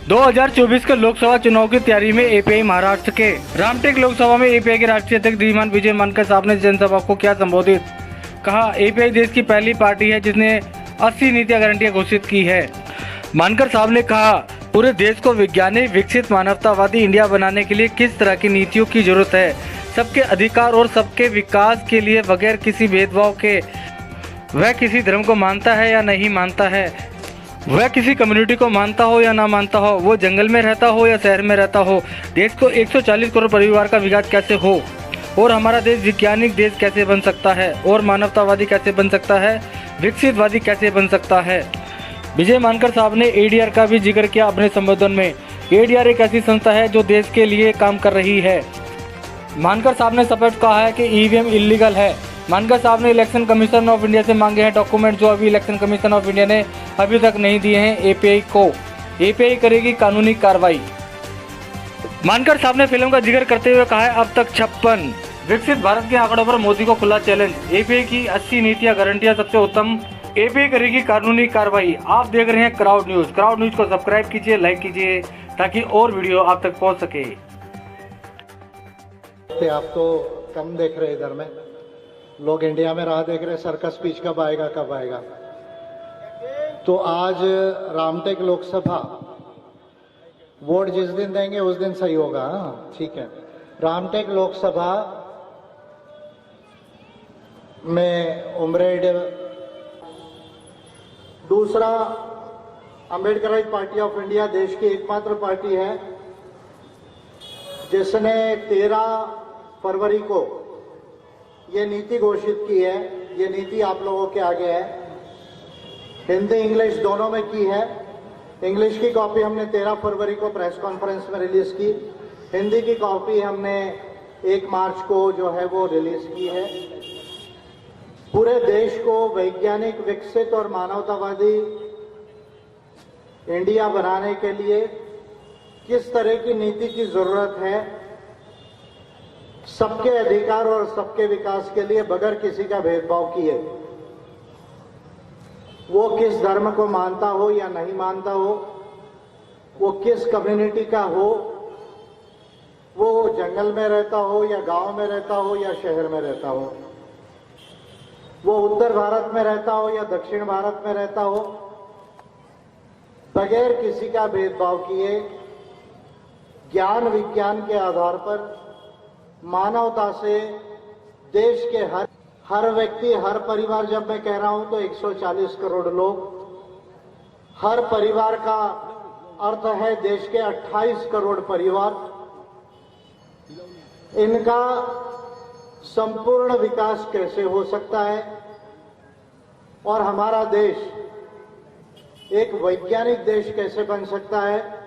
2024 के लोकसभा चुनाव की तैयारी में एपीआई महाराष्ट्र के रामटेक लोकसभा में एपीआई के राष्ट्रीय अध्यक्ष श्रीमान विजय मानकर साहब ने जनसभा को क्या संबोधित कहा। एपीआई देश की पहली पार्टी है जिसने 80 नीतियां गारंटियां घोषित की है। मानकर साहब ने कहा, पूरे देश को वैज्ञानिक विकसित मानवतावादी इंडिया बनाने के लिए किस तरह की नीतियों की जरूरत है। सबके अधिकार और सबके विकास के लिए बगैर किसी भेदभाव के, वह किसी धर्म को मानता है या नहीं मानता है, वह किसी कम्युनिटी को मानता हो या ना मानता हो, वो जंगल में रहता हो या शहर में रहता हो, देश को 140 करोड़ परिवार का विकास कैसे हो और हमारा देश वैज्ञानिक देश कैसे बन सकता है और मानवतावादी कैसे बन सकता है, विकसितवादी कैसे बन सकता है। विजय मानकर साहब ने एडीआर का भी जिक्र किया अपने संबोधन में। एडीआर एक ऐसी संस्था है जो देश के लिए काम कर रही है। मानकर साहब ने स्पष्ट कहा है कि ईवीएम इलीगल है। मानकर साहब ने इलेक्शन कमीशन ऑफ इंडिया से मांगे हैं डॉक्यूमेंट जो अभी इलेक्शन कमीशन ऑफ इंडिया ने अभी तक नहीं दिए हैं एपीआई को। एपीआई करेगी कानूनी कार्रवाई। मानकर साहब ने फिल्म का जिक्र करते हुए कहा है, अब तक 56 विकसित भारत के आंकड़ों पर मोदी को खुला चैलेंज। एपीआई की 80 नीतियां गारंटियां सबसे उत्तम, एपीआई करेगी कानूनी कार्रवाई। आप देख रहे हैं क्राउड न्यूज। क्राउड न्यूज को सब्सक्राइब कीजिए, लाइक कीजिए ताकि और वीडियो आप तक पहुंच सके। आप तो कम देख रहे इधर में, लोग इंडिया में राह देख रहे सर्कस स्पीच कब आएगा कब आएगा। तो आज रामटेक लोकसभा वोट जिस दिन देंगे उस दिन सही होगा। हाँ ठीक है। रामटेक लोकसभा में उमरेड दूसरा अंबेडकराइट पार्टी ऑफ इंडिया देश की एकमात्र पार्टी है जिसने 13 फरवरी को ये नीति घोषित की है। ये नीति आप लोगों के आगे है, हिंदी इंग्लिश दोनों में की है। इंग्लिश की कॉपी हमने 13 फरवरी को प्रेस कॉन्फ्रेंस में रिलीज की, हिंदी की कॉपी हमने 1 मार्च को जो है वो रिलीज की है। पूरे देश को वैज्ञानिक विकसित और मानवतावादी इंडिया बनाने के लिए किस तरह की नीति की जरूरत है, सबके अधिकार और सबके विकास के लिए बगैर किसी का भेदभाव किए, वो किस धर्म को मानता हो या नहीं मानता हो, वो किस कम्युनिटी का हो, वो जंगल में रहता हो या गांव में रहता हो या शहर में रहता हो, वो उत्तर भारत में रहता हो या दक्षिण भारत में रहता हो, बगैर किसी का भेदभाव किए ज्ञान विज्ञान के आधार पर मानवता से देश के हर व्यक्ति, हर परिवार, जब मैं कह रहा हूं तो 140 करोड़ लोग, हर परिवार का अर्थ है देश के 28 करोड़ परिवार, इनका संपूर्ण विकास कैसे हो सकता है और हमारा देश एक वैज्ञानिक देश कैसे बन सकता है,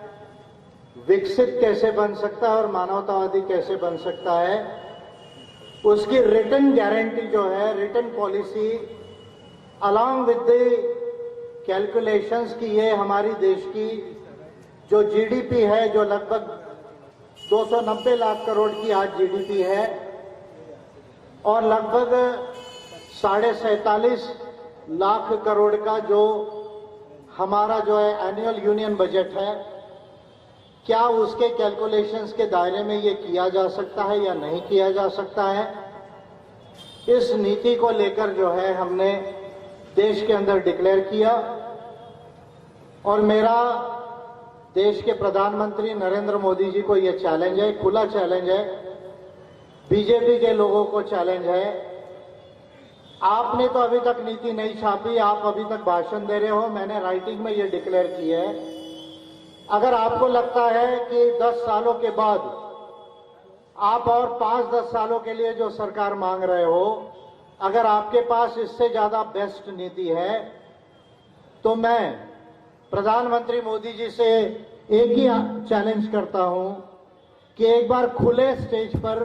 विकसित कैसे बन सकता है और मानवतावादी कैसे बन सकता है, उसकी रिटन गारंटी जो है, return policy along with the calculations की, ये हमारी देश की जो जीडीपी है, जो लगभग 290 लाख करोड़ की आज जीडीपी है और लगभग 47.5 लाख करोड़ का जो हमारा जो है एनुअल यूनियन बजट है, क्या उसके कैलकुलेशंस के दायरे में ये किया जा सकता है या नहीं किया जा सकता है। इस नीति को लेकर जो है हमने देश के अंदर डिक्लेयर किया और मेरा देश के प्रधानमंत्री नरेंद्र मोदी जी को ये चैलेंज है, खुला चैलेंज है, बीजेपी के लोगों को चैलेंज है। आपने तो अभी तक नीति नहीं छापी, आप अभी तक भाषण दे रहे हो, मैंने राइटिंग में ये डिक्लेयर की है। अगर आपको लगता है कि 10 सालों के बाद आप और 5-10 सालों के लिए जो सरकार मांग रहे हो, अगर आपके पास इससे ज्यादा बेस्ट नीति है, तो मैं प्रधानमंत्री मोदी जी से एक ही चैलेंज करता हूं कि एक बार खुले स्टेज पर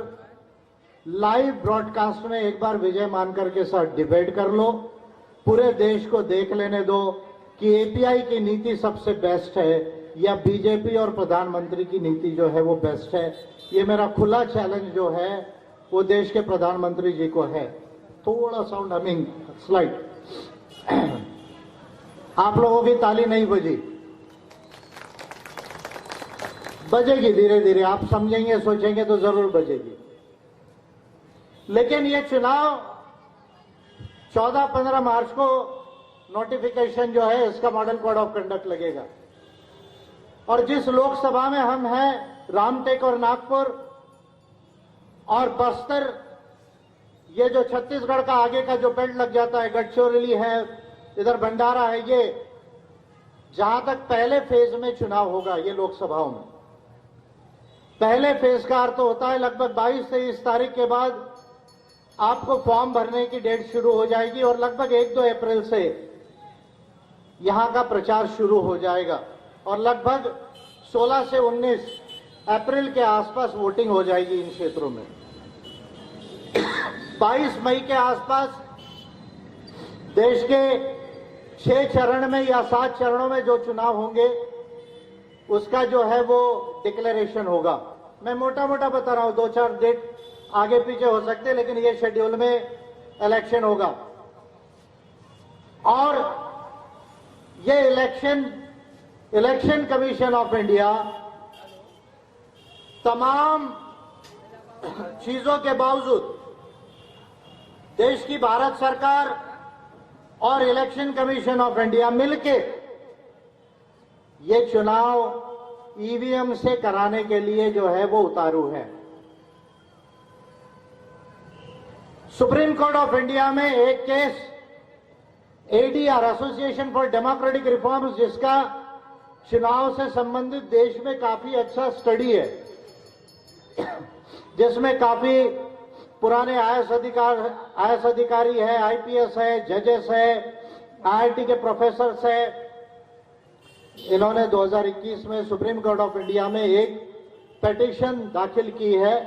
लाइव ब्रॉडकास्ट में एक बार विजय मानकर के साथ डिबेट कर लो, पूरे देश को देख लेने दो कि एपीआई की नीति सबसे बेस्ट है या बीजेपी और प्रधानमंत्री की नीति जो है वो बेस्ट है। ये मेरा खुला चैलेंज जो है वो देश के प्रधानमंत्री जी को है। थोड़ा साउंड हमिंग स्लाइड, आप लोगों की ताली नहीं बजी। बजेगी धीरे धीरे, आप समझेंगे सोचेंगे तो जरूर बजेगी। लेकिन ये चुनाव 14-15 मार्च को नोटिफिकेशन जो है इसका मॉडल कोड ऑफ कंडक्ट लगेगा, और जिस लोकसभा में हम हैं, रामटेक और नागपुर और बस्तर, ये जो छत्तीसगढ़ का आगे का जो बेल्ट लग जाता है, गढ़चिरौली है, इधर भंडारा है, ये जहां तक पहले फेज में चुनाव होगा, ये लोकसभाओं में पहले फेज का अर्थ होता है लगभग 22 से 23 तारीख के बाद आपको फॉर्म भरने की डेट शुरू हो जाएगी और लगभग 1-2 अप्रैल से यहां का प्रचार शुरू हो जाएगा और लगभग 16 से 19 अप्रैल के आसपास वोटिंग हो जाएगी इन क्षेत्रों में। 22 मई के आसपास देश के 6 चरण में या 7 चरणों में जो चुनाव होंगे उसका जो है वो डिक्लेरेशन होगा। मैं मोटा मोटा बता रहा हूं, 2-4 डेट आगे पीछे हो सकते हैं, लेकिन ये शेड्यूल में इलेक्शन होगा। और ये इलेक्शन कमीशन ऑफ इंडिया तमाम चीजों के बावजूद देश की भारत सरकार और इलेक्शन कमीशन ऑफ इंडिया मिलके ये चुनाव ईवीएम से कराने के लिए जो है वो उतारू है। सुप्रीम कोर्ट ऑफ इंडिया में एक case ADR, association for democratic reforms, जिसका चुनाव से संबंधित देश में काफी अच्छा स्टडी है, जिसमें काफी पुराने आईएएस अधिकारी है, आईपीएस है, जजेस है, आईआईटी के प्रोफेसर है। इन्होंने 2021 में सुप्रीम कोर्ट ऑफ इंडिया में एक पिटीशन दाखिल की है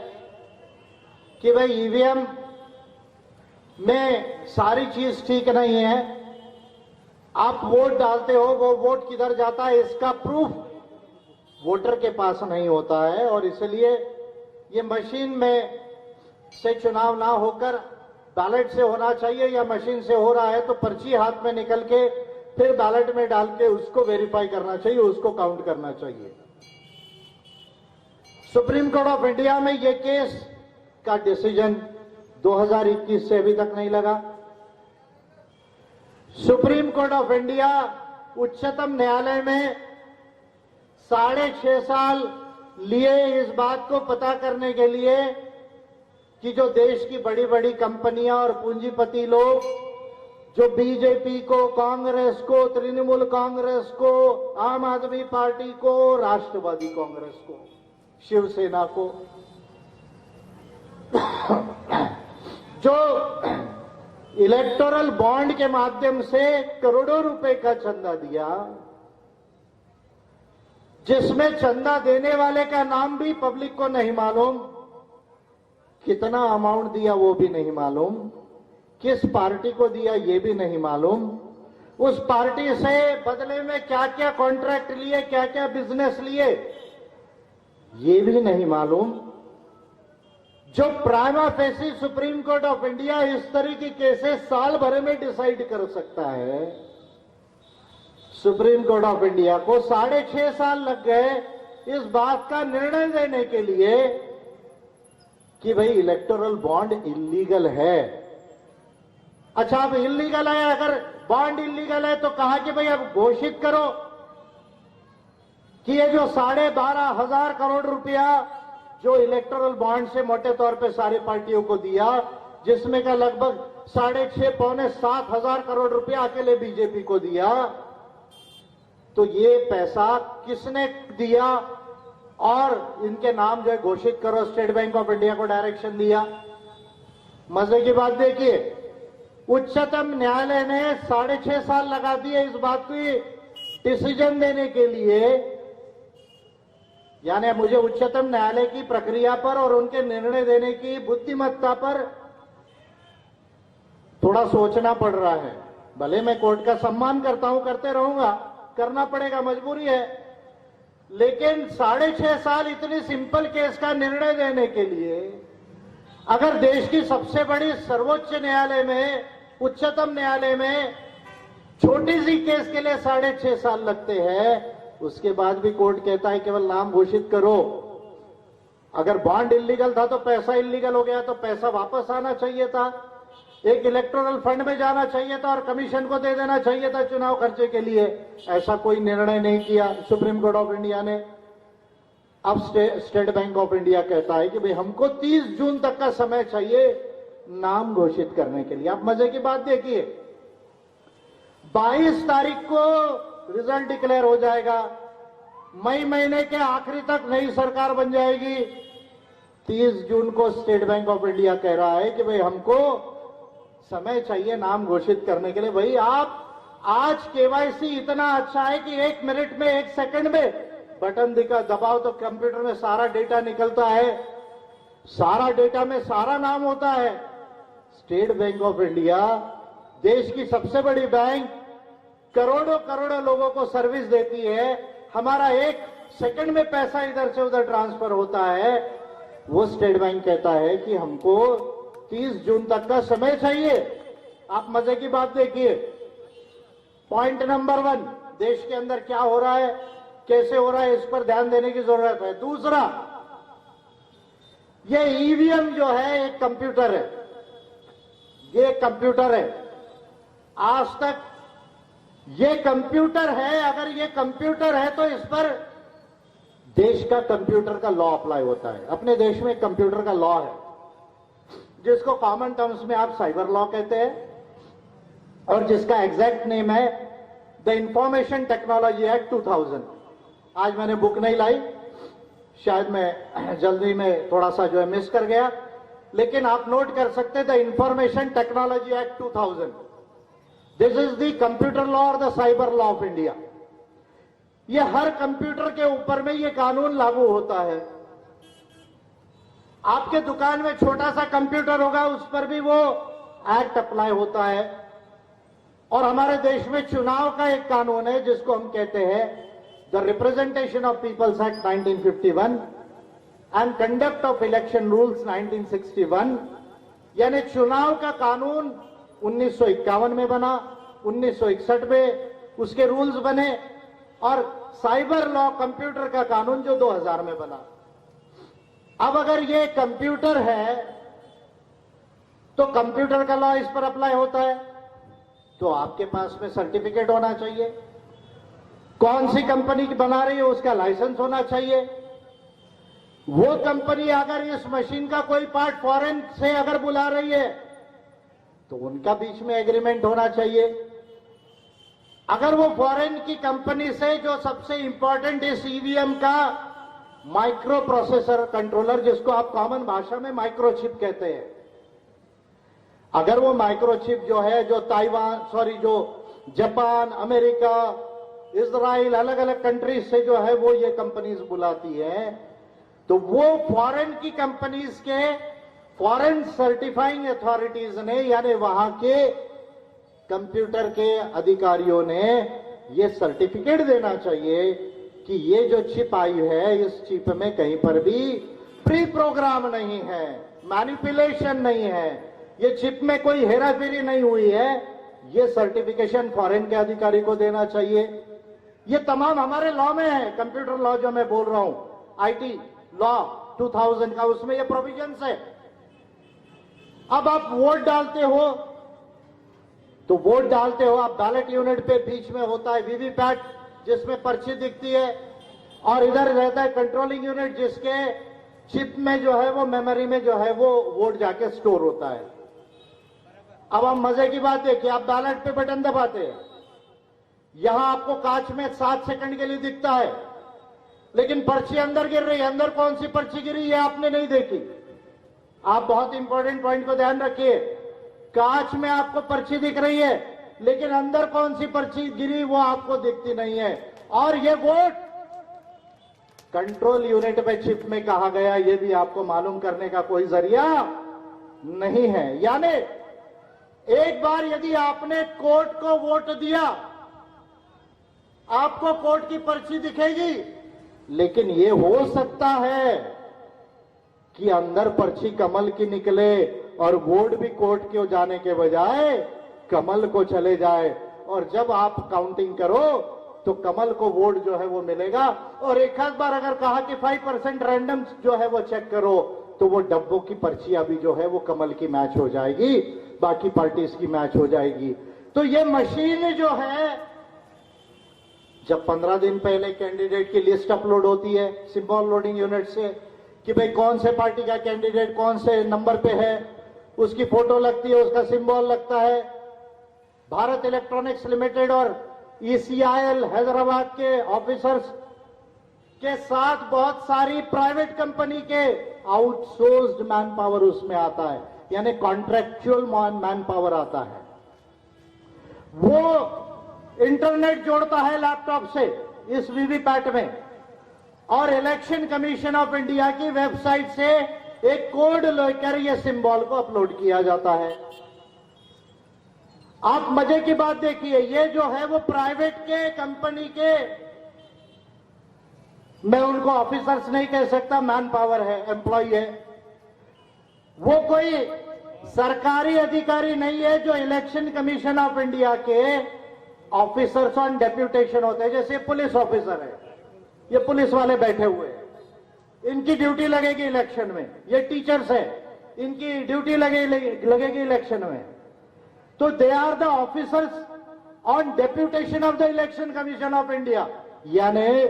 कि भाई ईवीएम में सारी चीज ठीक नहीं है, आप वोट डालते हो, वो वोट किधर जाता है इसका प्रूफ वोटर के पास नहीं होता है, और इसलिए ये मशीन में से चुनाव ना होकर बैलेट से होना चाहिए, या मशीन से हो रहा है तो पर्ची हाथ में निकल के फिर बैलेट में डाल के उसको वेरीफाई करना चाहिए, उसको काउंट करना चाहिए। सुप्रीम कोर्ट ऑफ इंडिया में ये केस का डिसीजन 2021 से अभी तक नहीं लगा। सुप्रीम कोर्ट ऑफ इंडिया उच्चतम न्यायालय में 6.5 साल लिए इस बात को पता करने के लिए कि जो देश की बड़ी बड़ी कंपनियां और पूंजीपति लोग जो बीजेपी को, कांग्रेस को, तृणमूल कांग्रेस को, आम आदमी पार्टी को, राष्ट्रवादी कांग्रेस को, शिवसेना को, जो इलेक्टोरल बॉन्ड के माध्यम से करोड़ों रुपए का चंदा दिया, जिसमें चंदा देने वाले का नाम भी पब्लिक को नहीं मालूम, कितना अमाउंट दिया वो भी नहीं मालूम, किस पार्टी को दिया ये भी नहीं मालूम, उस पार्टी से बदले में क्या क्या कॉन्ट्रैक्ट लिए, क्या क्या बिजनेस लिए ये भी नहीं मालूम, जो prima facie supreme court of India इस तरह की केसेस साल भर में डिसाइड कर सकता है। सुप्रीम कोर्ट ऑफ इंडिया को 6.5 साल लग गए इस बात का निर्णय देने के लिए कि भाई इलेक्टोरल बॉन्ड इलीगल है। अच्छा, अब इलीगल है, अगर बॉन्ड इलीगल है तो कहा कि भाई अब घोषित करो कि ये जो 12,500 करोड़ रुपया जो इलेक्टोरल बॉन्ड से मोटे तौर पे सारी पार्टियों को दिया, जिसमें का लगभग 6,500-7,000 करोड़ रुपया अकेले बीजेपी को दिया, तो ये पैसा किसने दिया और इनके नाम जो है घोषित करो। स्टेट बैंक ऑफ इंडिया को डायरेक्शन दिया। मजे की बात देखिए, उच्चतम न्यायालय ने 6.5 साल लगा दिए इस बात की डिसीजन देने के लिए। यानी मुझे उच्चतम न्यायालय की प्रक्रिया पर और उनके निर्णय देने की बुद्धिमत्ता पर थोड़ा सोचना पड़ रहा है। भले मैं कोर्ट का सम्मान करता हूं, करते रहूंगा, करना पड़ेगा, मजबूरी है, लेकिन 6.5 साल इतनी सिंपल केस का निर्णय देने के लिए अगर देश की सबसे बड़ी सर्वोच्च न्यायालय में, उच्चतम न्यायालय में छोटी सी केस के लिए 6.5 साल लगते हैं, उसके बाद भी कोर्ट कहता है केवल नाम घोषित करो। अगर बॉन्ड इलीगल था तो पैसा इलीगल हो गया, तो पैसा वापस आना चाहिए था, एक इलेक्टोरल फंड में जाना चाहिए था और कमीशन को दे देना चाहिए था चुनाव खर्चे के लिए। ऐसा कोई निर्णय नहीं किया सुप्रीम कोर्ट ऑफ इंडिया ने। अब स्टेट बैंक ऑफ इंडिया कहता है कि भाई हमको 30 जून तक का समय चाहिए नाम घोषित करने के लिए। आप मजे की बात देखिए, 22 तारीख को रिजल्ट डिक्लेयर हो जाएगा, मई महीने के आखिरी तक नई सरकार बन जाएगी। 30 जून को स्टेट बैंक ऑफ इंडिया कह रहा है कि भाई हमको समय चाहिए नाम घोषित करने के लिए। भाई आप आज केवाईसी इतना अच्छा है कि 1 मिनट में 1 सेकंड में बटन दबाओ तो कंप्यूटर में सारा डेटा निकलता है, सारा डेटा में सारा नाम होता है। स्टेट बैंक ऑफ इंडिया देश की सबसे बड़ी बैंक, करोड़ों करोड़ों लोगों को सर्विस देती है, हमारा 1 सेकंड में पैसा इधर से उधर ट्रांसफर होता है। वो स्टेट बैंक कहता है कि हमको 30 जून तक का समय चाहिए। आप मजे की बात देखिए, पॉइंट नंबर 1, देश के अंदर क्या हो रहा है, कैसे हो रहा है, इस पर ध्यान देने की जरूरत है। दूसरा, ये ईवीएम जो है एक कंप्यूटर है, ये कंप्यूटर है। आज तक ये कंप्यूटर है, अगर ये कंप्यूटर है तो इस पर देश का कंप्यूटर का लॉ अप्लाई होता है। अपने देश में कंप्यूटर का लॉ है जिसको कॉमन टर्म्स में आप साइबर लॉ कहते हैं और जिसका एग्जैक्ट नेम है द इंफॉर्मेशन टेक्नोलॉजी एक्ट 2000। आज मैंने बुक नहीं लाई, शायद मैं जल्दी में थोड़ा सा जो है मिस कर गया, लेकिन आप नोट कर सकते the information technology act 2000। This is the computer law और the cyber law of India. ये हर कंप्यूटर के ऊपर में ये कानून लागू होता है। आपके दुकान में छोटा सा कंप्यूटर होगा, उस पर भी वो एक्ट अप्लाई होता है। और हमारे देश में चुनाव का एक कानून है जिसको हम कहते हैं the representation of people's act 1951 and conduct of election rules 1961। यानी चुनाव का कानून 1951 में बना, 1961 में उसके रूल्स बने, और साइबर लॉ कंप्यूटर का कानून जो 2000 में बना। अब अगर ये कंप्यूटर है तो कंप्यूटर का लॉ इस पर अप्लाई होता है, तो आपके पास में सर्टिफिकेट होना चाहिए, कौन सी कंपनी की बना रही है उसका लाइसेंस होना चाहिए। वो कंपनी अगर इस मशीन का कोई पार्ट फॉरेन से अगर बुला रही है तो उनका बीच में एग्रीमेंट होना चाहिए। अगर वो फॉरेन की कंपनी से जो सबसे इंपॉर्टेंट इस ईवीएम का माइक्रो प्रोसेसर कंट्रोलर, जिसको आप कॉमन भाषा में माइक्रोचिप कहते हैं, अगर वो माइक्रोचिप जो है जो जो जापान, अमेरिका, इजराइल, अलग अलग कंट्रीज से जो है वो ये कंपनीज बुलाती है, तो वो फॉरेन की कंपनीज के फॉरेन सर्टिफाइंग अथॉरिटीज ने, यानी वहां के कंप्यूटर के अधिकारियों ने ये सर्टिफिकेट देना चाहिए कि ये जो चिप आई है, इस चिप में कहीं पर भी प्री प्रोग्राम नहीं है, मैनिपुलेशन नहीं है, ये चिप में कोई हेराफेरी नहीं हुई है। ये सर्टिफिकेशन फॉरेन के अधिकारी को देना चाहिए। ये तमाम हमारे लॉ में है, कंप्यूटर लॉ जो मैं बोल रहा हूं, आईटी लॉ 2000 का, उसमें ये प्रोविजंस है। अब आप वोट डालते हो तो वोट डालते हो आप, बैलेट यूनिट पे बीच में होता है वीवीपैट जिसमें पर्ची दिखती है, और इधर रहता है कंट्रोलिंग यूनिट जिसके चिप में जो है वो मेमोरी में जो है वो वोट जाके स्टोर होता है। अब हम मजे की बात देखिए, आप बैलेट पे बटन दबाते हैं, यहां आपको कांच में 7 सेकंड के लिए दिखता है, लेकिन पर्ची अंदर गिर रही है। अंदर कौन सी पर्ची गिरी है आपने नहीं देखी। आप बहुत इंपॉर्टेंट पॉइंट को ध्यान रखिए, कांच में आपको पर्ची दिख रही है लेकिन अंदर कौन सी पर्ची गिरी वो आपको दिखती नहीं है। और ये वोट कंट्रोल यूनिट पे चिप में कहा गया, ये भी आपको मालूम करने का कोई जरिया नहीं है। यानी एक बार यदि आपने कोर्ट को वोट दिया, आपको कोर्ट की पर्ची दिखेगी, लेकिन ये हो सकता है कि अंदर पर्ची कमल की निकले और वोट भी कोर्ट के जाने के बजाय कमल को चले जाए, और जब आप काउंटिंग करो तो कमल को वोट जो है वो मिलेगा। और एक आध बार अगर कहा कि 5% रैंडम जो है वो चेक करो, तो वो डब्बों की पर्चियां भी जो है वो कमल की मैच हो जाएगी, बाकी पार्टीज की मैच हो जाएगी। तो ये मशीन जो है, जब 15 दिन पहले कैंडिडेट की लिस्ट अपलोड होती है सिंबल लोडिंग यूनिट से कि भाई कौन से पार्टी का कैंडिडेट कौन से नंबर पे है, उसकी फोटो लगती है, उसका सिंबल लगता है। भारत इलेक्ट्रॉनिक्स लिमिटेड और ईसीआईएल हैदराबाद के ऑफिसर्स के साथ बहुत सारी प्राइवेट कंपनी के आउटसोर्स्ड मैन पावर उसमें आता है, यानी कॉन्ट्रैक्चुअल मैन पावर आता है। वो इंटरनेट जोड़ता है लैपटॉप से इस वीवीपैट में, और इलेक्शन कमीशन ऑफ इंडिया की वेबसाइट से एक कोड लेकर ये सिंबल को अपलोड किया जाता है। आप मजे की बात देखिए, ये जो है वो प्राइवेट के कंपनी के, मैं उनको ऑफिसर्स नहीं कह सकता, मैन पावर है, एम्प्लॉय है। वो कोई सरकारी अधिकारी नहीं है जो इलेक्शन कमीशन ऑफ इंडिया के ऑफिसर्स ऑन डेप्यूटेशन होते हैं। जैसे पुलिस ऑफिसर है, ये पुलिस वाले बैठे हुए हैं, इनकी ड्यूटी लगेगी इलेक्शन में। ये टीचर्स है, इनकी ड्यूटी लगेगी इलेक्शन में। तो they are the officers on deputation of the Election Commission of India. यानी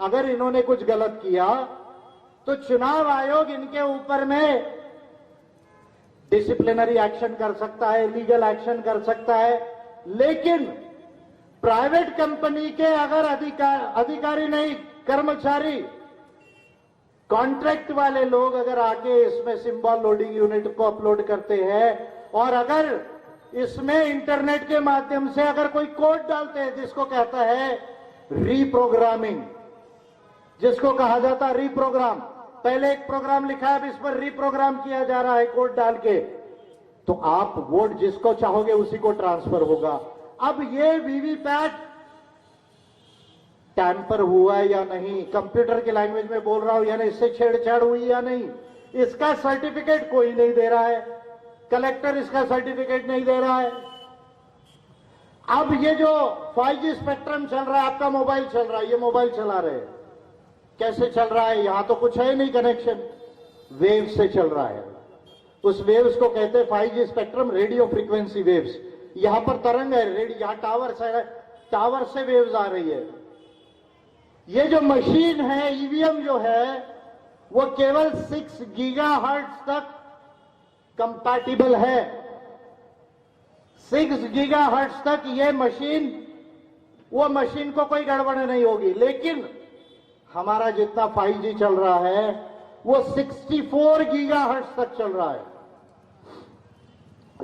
अगर इन्होंने कुछ गलत किया तो चुनाव आयोग इनके ऊपर में डिसिप्लिनरी एक्शन कर सकता है, लीगल एक्शन कर सकता है। लेकिन प्राइवेट कंपनी के अगर अधिकारी नहीं, कर्मचारी, कॉन्ट्रैक्ट वाले लोग अगर आके इसमें सिंबल लोडिंग यूनिट को अपलोड करते हैं, और अगर इसमें इंटरनेट के माध्यम से अगर कोई कोड डालते हैं जिसको कहता है रीप्रोग्रामिंग, जिसको कहा जाता है रीप्रोग्राम, पहले एक प्रोग्राम लिखा है, अब इस पर रीप्रोग्राम किया जा रहा है कोड डाल के, तो आप वोट जिसको चाहोगे उसी को ट्रांसफर होगा। अब ये वीवीपैट टैंपर हुआ है या नहीं, कंप्यूटर की लैंग्वेज में बोल रहा हूं, यानी इससे छेड़छाड़ हुई या नहीं, इसका सर्टिफिकेट कोई नहीं दे रहा है। कलेक्टर इसका सर्टिफिकेट नहीं दे रहा है। अब ये जो 5G स्पेक्ट्रम चल रहा है, आपका मोबाइल चल रहा है, ये मोबाइल चला रहे हैं, कैसे चल रहा है? यहां तो कुछ है नहीं कनेक्शन, वेव से चल रहा है। उस वेव्स को कहते हैं 5G spectrum, radio frequency waves. यहां पर तरंग है, रेडियो, यहां टावर से वेव्स आ रही है। ये जो मशीन है, ईवीएम जो है, वो केवल 6 गीगाहर्ट्ज तक कंपैटिबल है। 6 गीगाहर्ट्ज तक ये मशीन, वो मशीन को कोई गड़बड़ नहीं होगी। लेकिन हमारा जितना 5G चल रहा है वो 64 गीगाहर्ट्ज तक चल रहा है।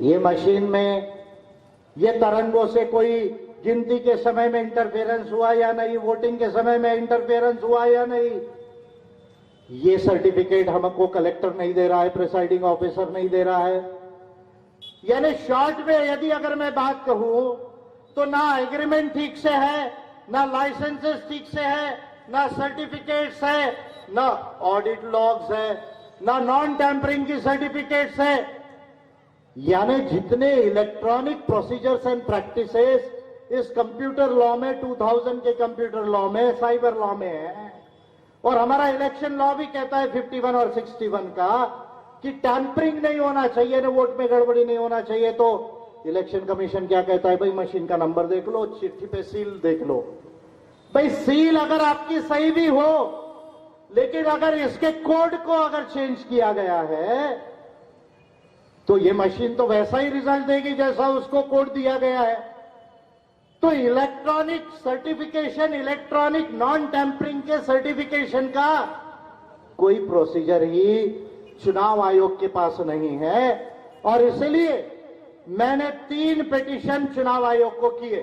ये मशीन में ये तरंगों से कोई गिनती के समय में इंटरफेरेंस हुआ या नहीं, वोटिंग के समय में इंटरफेरेंस हुआ या नहीं, ये सर्टिफिकेट हमको कलेक्टर नहीं दे रहा है, प्रिसाइडिंग ऑफिसर नहीं दे रहा है। यानी शॉर्ट में यदि अगर मैं बात कहूं तो ना एग्रीमेंट ठीक से है, ना लाइसेंसेस ठीक से है, ना सर्टिफिकेट्स है, ना ऑडिट लॉग्स है, ना नॉन टैंपरिंग की सर्टिफिकेट्स है। यानी जितने इलेक्ट्रॉनिक प्रोसीजर्स एंड प्रैक्टिसेस इस कंप्यूटर लॉ में, 2000 के कंप्यूटर लॉ में, साइबर लॉ में है, और हमारा इलेक्शन लॉ भी कहता है 51 और 61 का कि टैंपरिंग नहीं होना चाहिए, ना वोट में गड़बड़ी नहीं होना चाहिए। तो इलेक्शन कमीशन क्या कहता है? भाई मशीन का नंबर देख लो, चिट्ठी पे सील देख लो। भाई सील अगर आपकी सही भी हो, लेकिन अगर इसके कोड को अगर चेंज किया गया है तो ये मशीन तो वैसा ही रिजल्ट देगी जैसा उसको कोड दिया गया है। तो electronic certification, electronic non tampering के सर्टिफिकेशन का कोई प्रोसीजर ही चुनाव आयोग के पास नहीं है। और इसलिए मैंने 3 पिटीशन चुनाव आयोग को किए।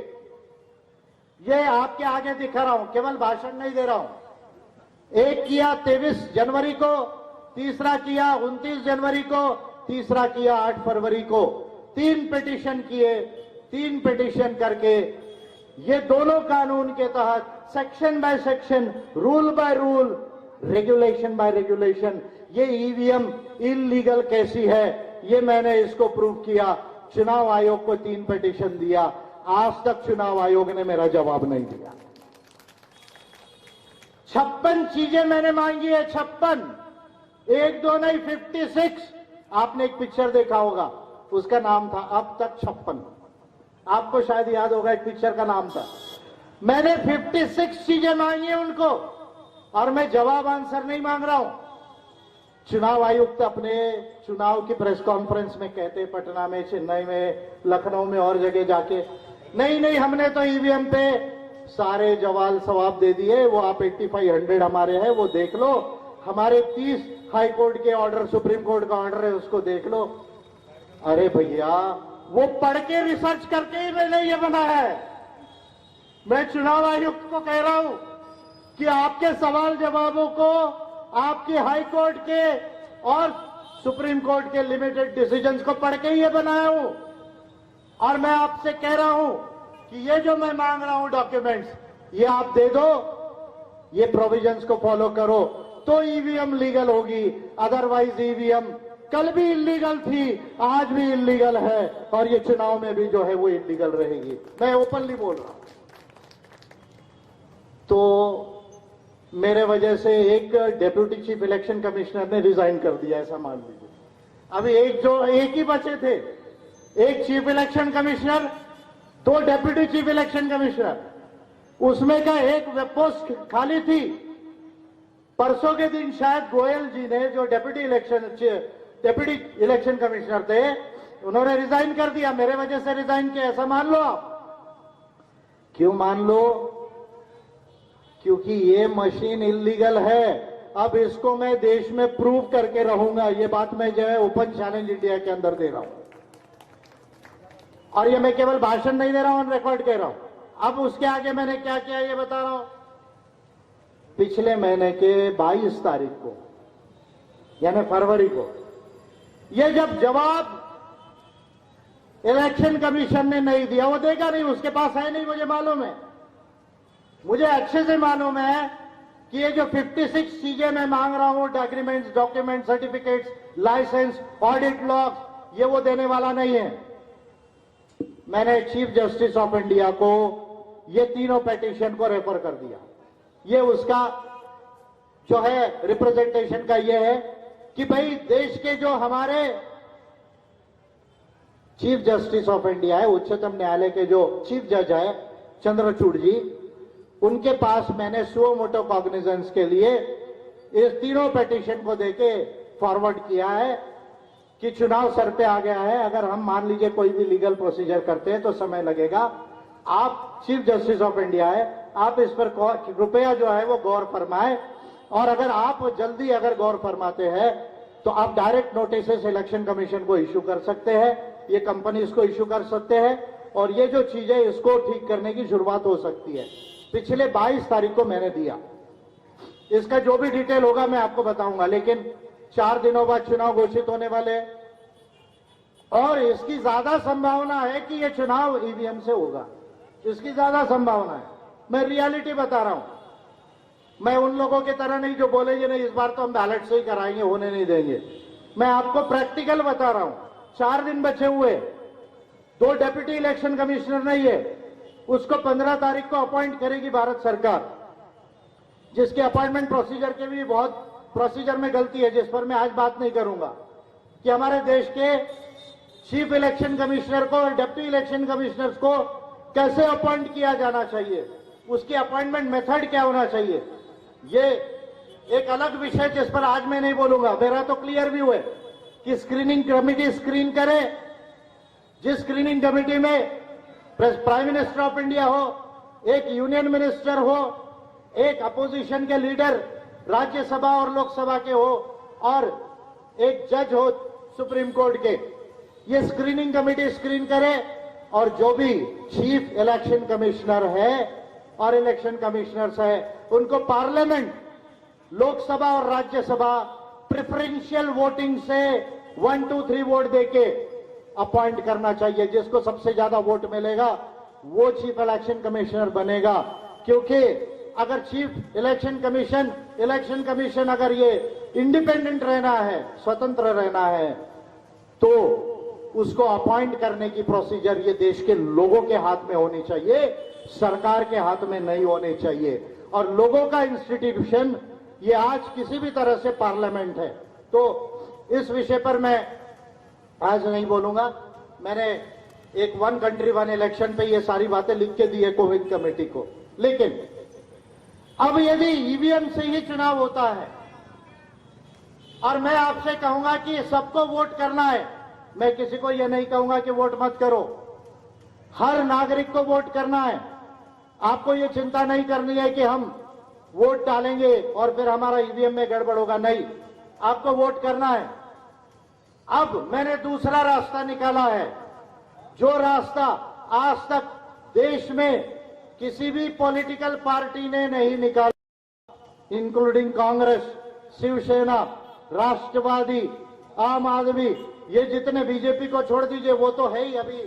ये आपके आगे दिखा रहा हूं, केवल भाषण नहीं दे रहा हूं। एक किया 23 जनवरी को, तीसरा किया 29 जनवरी को, तीसरा किया 8 फरवरी को। 3 पिटीशन किए। 3 पिटीशन करके ये दोनों कानून के तहत section by section, rule by rule, regulation bye regulation ये ईवीएम इलीगल कैसी है, ये मैंने इसको प्रूव किया। चुनाव आयोग को 3 पिटीशन दिया। आज तक चुनाव आयोग ने मेरा जवाब नहीं दिया। 56 चीजें मैंने मांगी है, 56, एक दो नहीं, 56। आपने एक पिक्चर देखा होगा, उसका नाम था अब तक 56। आपको शायद याद होगा, एक पिक्चर का नाम था। मैंने 56 चीजें मांगी हैं उनको, और मैं जवाब आंसर नहीं मांग रहा हूं। चुनाव आयुक्त अपने चुनाव की प्रेस कॉन्फ्रेंस में कहते, पटना में, चेन्नई में, लखनऊ में और जगह जाके, नहीं हमने तो ईवीएम पे सारे जवाब सवाब दे दिए, वो आप 8500 हमारे हैं, वो देख लो, हमारे 30 हाई कोर्ट के ऑर्डर, सुप्रीम कोर्ट का ऑर्डर है, उसको देख लो। अरे भैया, वो पढ़ के रिसर्च करके ही मैंने ये बनाया है। मैं चुनाव आयुक्त को कह रहा हूं कि आपके सवाल जवाबों को आपके हाई कोर्ट के और सुप्रीम कोर्ट के लिमिटेड डिसीजंस को पढ़ के ही ये बनाया हूं। और मैं आपसे कह रहा हूं कि ये जो मैं मांग रहा हूं डॉक्यूमेंट्स, ये आप दे दो, ये प्रोविजंस को फॉलो करो तो ईवीएम लीगल होगी। अदरवाइज ईवीएम कल भी इलीगल थी, आज भी इलीगल है, और ये चुनाव में भी जो है वो इलीगल रहेगी। मैं ओपनली बोल रहा हूं। तो मेरे वजह से एक डेप्यूटी चीफ इलेक्शन कमिश्नर ने रिजाइन कर दिया, ऐसा मान लीजिए। अभी एक ही बचे थे, एक chief election commissioner, 2 deputy chief election commissioner, उसमें का एक पोस्ट खाली थी। परसों के दिन शायद गोयल जी ने, जो डेप्यूटी इलेक्शन कमिश्नर थे, उन्होंने रिजाइन कर दिया, मेरे वजह से रिजाइन किया, ऐसा मान लो आप। क्यों मान लो? क्योंकि ये मशीन इलीगल है। अब इसको मैं देश में प्रूव करके रहूंगा, ये बात मैं जो है ओपन चैलेंज इंडिया के अंदर दे रहा हूं। और ये मैं केवल भाषण नहीं दे रहा हूं, ऑन रिकॉर्ड कह रहा हूं। अब उसके आगे मैंने क्या किया ये बता रहा हूं। पिछले महीने के 22 तारीख को, यानी फरवरी को, ये जब जवाब इलेक्शन कमीशन ने नहीं दिया, वो देगा नहीं, उसके पास है नहीं, मुझे मालूम है, मुझे अच्छे से मालूम है कि ये जो 56 चीजें मैं मांग रहा हूं, agreements, document, certificates, licence, audit log, ये वो देने वाला नहीं है। मैंने चीफ जस्टिस ऑफ इंडिया को ये तीनों पिटीशन को रेफर कर दिया। ये उसका जो है रिप्रेजेंटेशन का ये है कि भाई देश के जो हमारे चीफ जस्टिस ऑफ इंडिया है, उच्चतम न्यायालय के जो चीफ जज है चंद्रचूड़ जी, उनके पास मैंने सुओ मोटो कॉग्निजेंस के लिए इस तीनों पिटीशन को देके फॉरवर्ड किया है कि चुनाव सर पे आ गया है, अगर हम मान लीजिए कोई भी लीगल प्रोसीजर करते हैं तो समय लगेगा। आप चीफ जस्टिस ऑफ इंडिया है, आप इस पर कृपया जो है वो गौर फरमाएं, और अगर आप जल्दी अगर गौर फरमाते हैं तो आप डायरेक्ट नोटिस इलेक्शन कमीशन को इश्यू कर सकते हैं, ये कंपनीज को इश्यू कर सकते हैं, और ये जो चीजें इसको ठीक करने की शुरुआत हो सकती है। पिछले 22 तारीख को मैंने दिया, इसका जो भी डिटेल होगा मैं आपको बताऊंगा, लेकिन 4 दिनों बाद चुनाव घोषित होने वाले हैं, और इसकी ज्यादा संभावना है कि यह चुनाव ईवीएम से होगा, इसकी ज्यादा संभावना है। मैं रियलिटी बता रहा हूं। मैं उन लोगों की तरह नहीं जो बोलेंगे नहीं इस बार तो हम बैलेट से ही कराएंगे, होने नहीं देंगे। मैं आपको प्रैक्टिकल बता रहा हूं। 4 दिन बचे हुए, 2 डेप्यूटी इलेक्शन कमिश्नर नहीं है, उसको 15 तारीख को अपॉइंट करेगी भारत सरकार, जिसके अपॉइंटमेंट प्रोसीजर के भी बहुत प्रोसीजर में गलती है, जिस पर मैं आज बात नहीं करूंगा, कि हमारे देश के चीफ इलेक्शन कमिश्नर को और डिप्टी इलेक्शन कमिश्नर्स को कैसे अपॉइंट किया जाना चाहिए, उसकी अपॉइंटमेंट मेथड क्या होना चाहिए। ये एक अलग विषय जिस पर आज मैं नहीं बोलूंगा। मेरा तो क्लियर व्यू है कि स्क्रीनिंग कमेटी स्क्रीन करे, जिस स्क्रीनिंग कमेटी में प्राइम मिनिस्टर ऑफ इंडिया हो, एक यूनियन मिनिस्टर हो, एक अपोजिशन के लीडर राज्यसभा और लोकसभा के हो, और एक जज हो सुप्रीम कोर्ट के। ये स्क्रीनिंग कमेटी स्क्रीन करे, और जो भी चीफ इलेक्शन कमिश्नर है और इलेक्शन कमिश्नर्स है, उनको पार्लियामेंट, लोकसभा और राज्यसभा प्रेफरेंशियल वोटिंग से 1, 2, 3 वोट देके अपॉइंट करना चाहिए। जिसको सबसे ज्यादा वोट मिलेगा वो चीफ इलेक्शन कमिश्नर बनेगा। क्योंकि अगर चीफ इलेक्शन कमीशन अगर ये इंडिपेंडेंट रहना है, स्वतंत्र रहना है, तो उसको अपॉइंट करने की प्रोसीजर ये देश के लोगों के हाथ में होनी चाहिए, सरकार के हाथ में नहीं होनी चाहिए। और लोगों का इंस्टीट्यूशन ये आज किसी भी तरह से पार्लियामेंट है। तो इस विषय पर मैं आज नहीं बोलूंगा। मैंने एक वन कंट्री वन इलेक्शन पे ये सारी बातें लिख के दी है कोविड कमेटी को। लेकिन अब यदि ईवीएम से ही चुनाव होता है और मैं आपसे कहूंगा कि सबको वोट करना है, मैं किसी को यह नहीं कहूंगा कि वोट मत करो, हर नागरिक को वोट करना है। आपको ये चिंता नहीं करनी है कि हम वोट डालेंगे और फिर हमारा ईवीएम में गड़बड़ होगा, नहीं, आपको वोट करना है। अब मैंने दूसरा रास्ता निकाला है, जो रास्ता आज तक देश में किसी भी पॉलिटिकल पार्टी ने नहीं निकाला, इंक्लूडिंग कांग्रेस, शिवसेना, राष्ट्रवादी, आम आदमी, ये जितने, बीजेपी को छोड़ दीजिए, वो तो है ही, अभी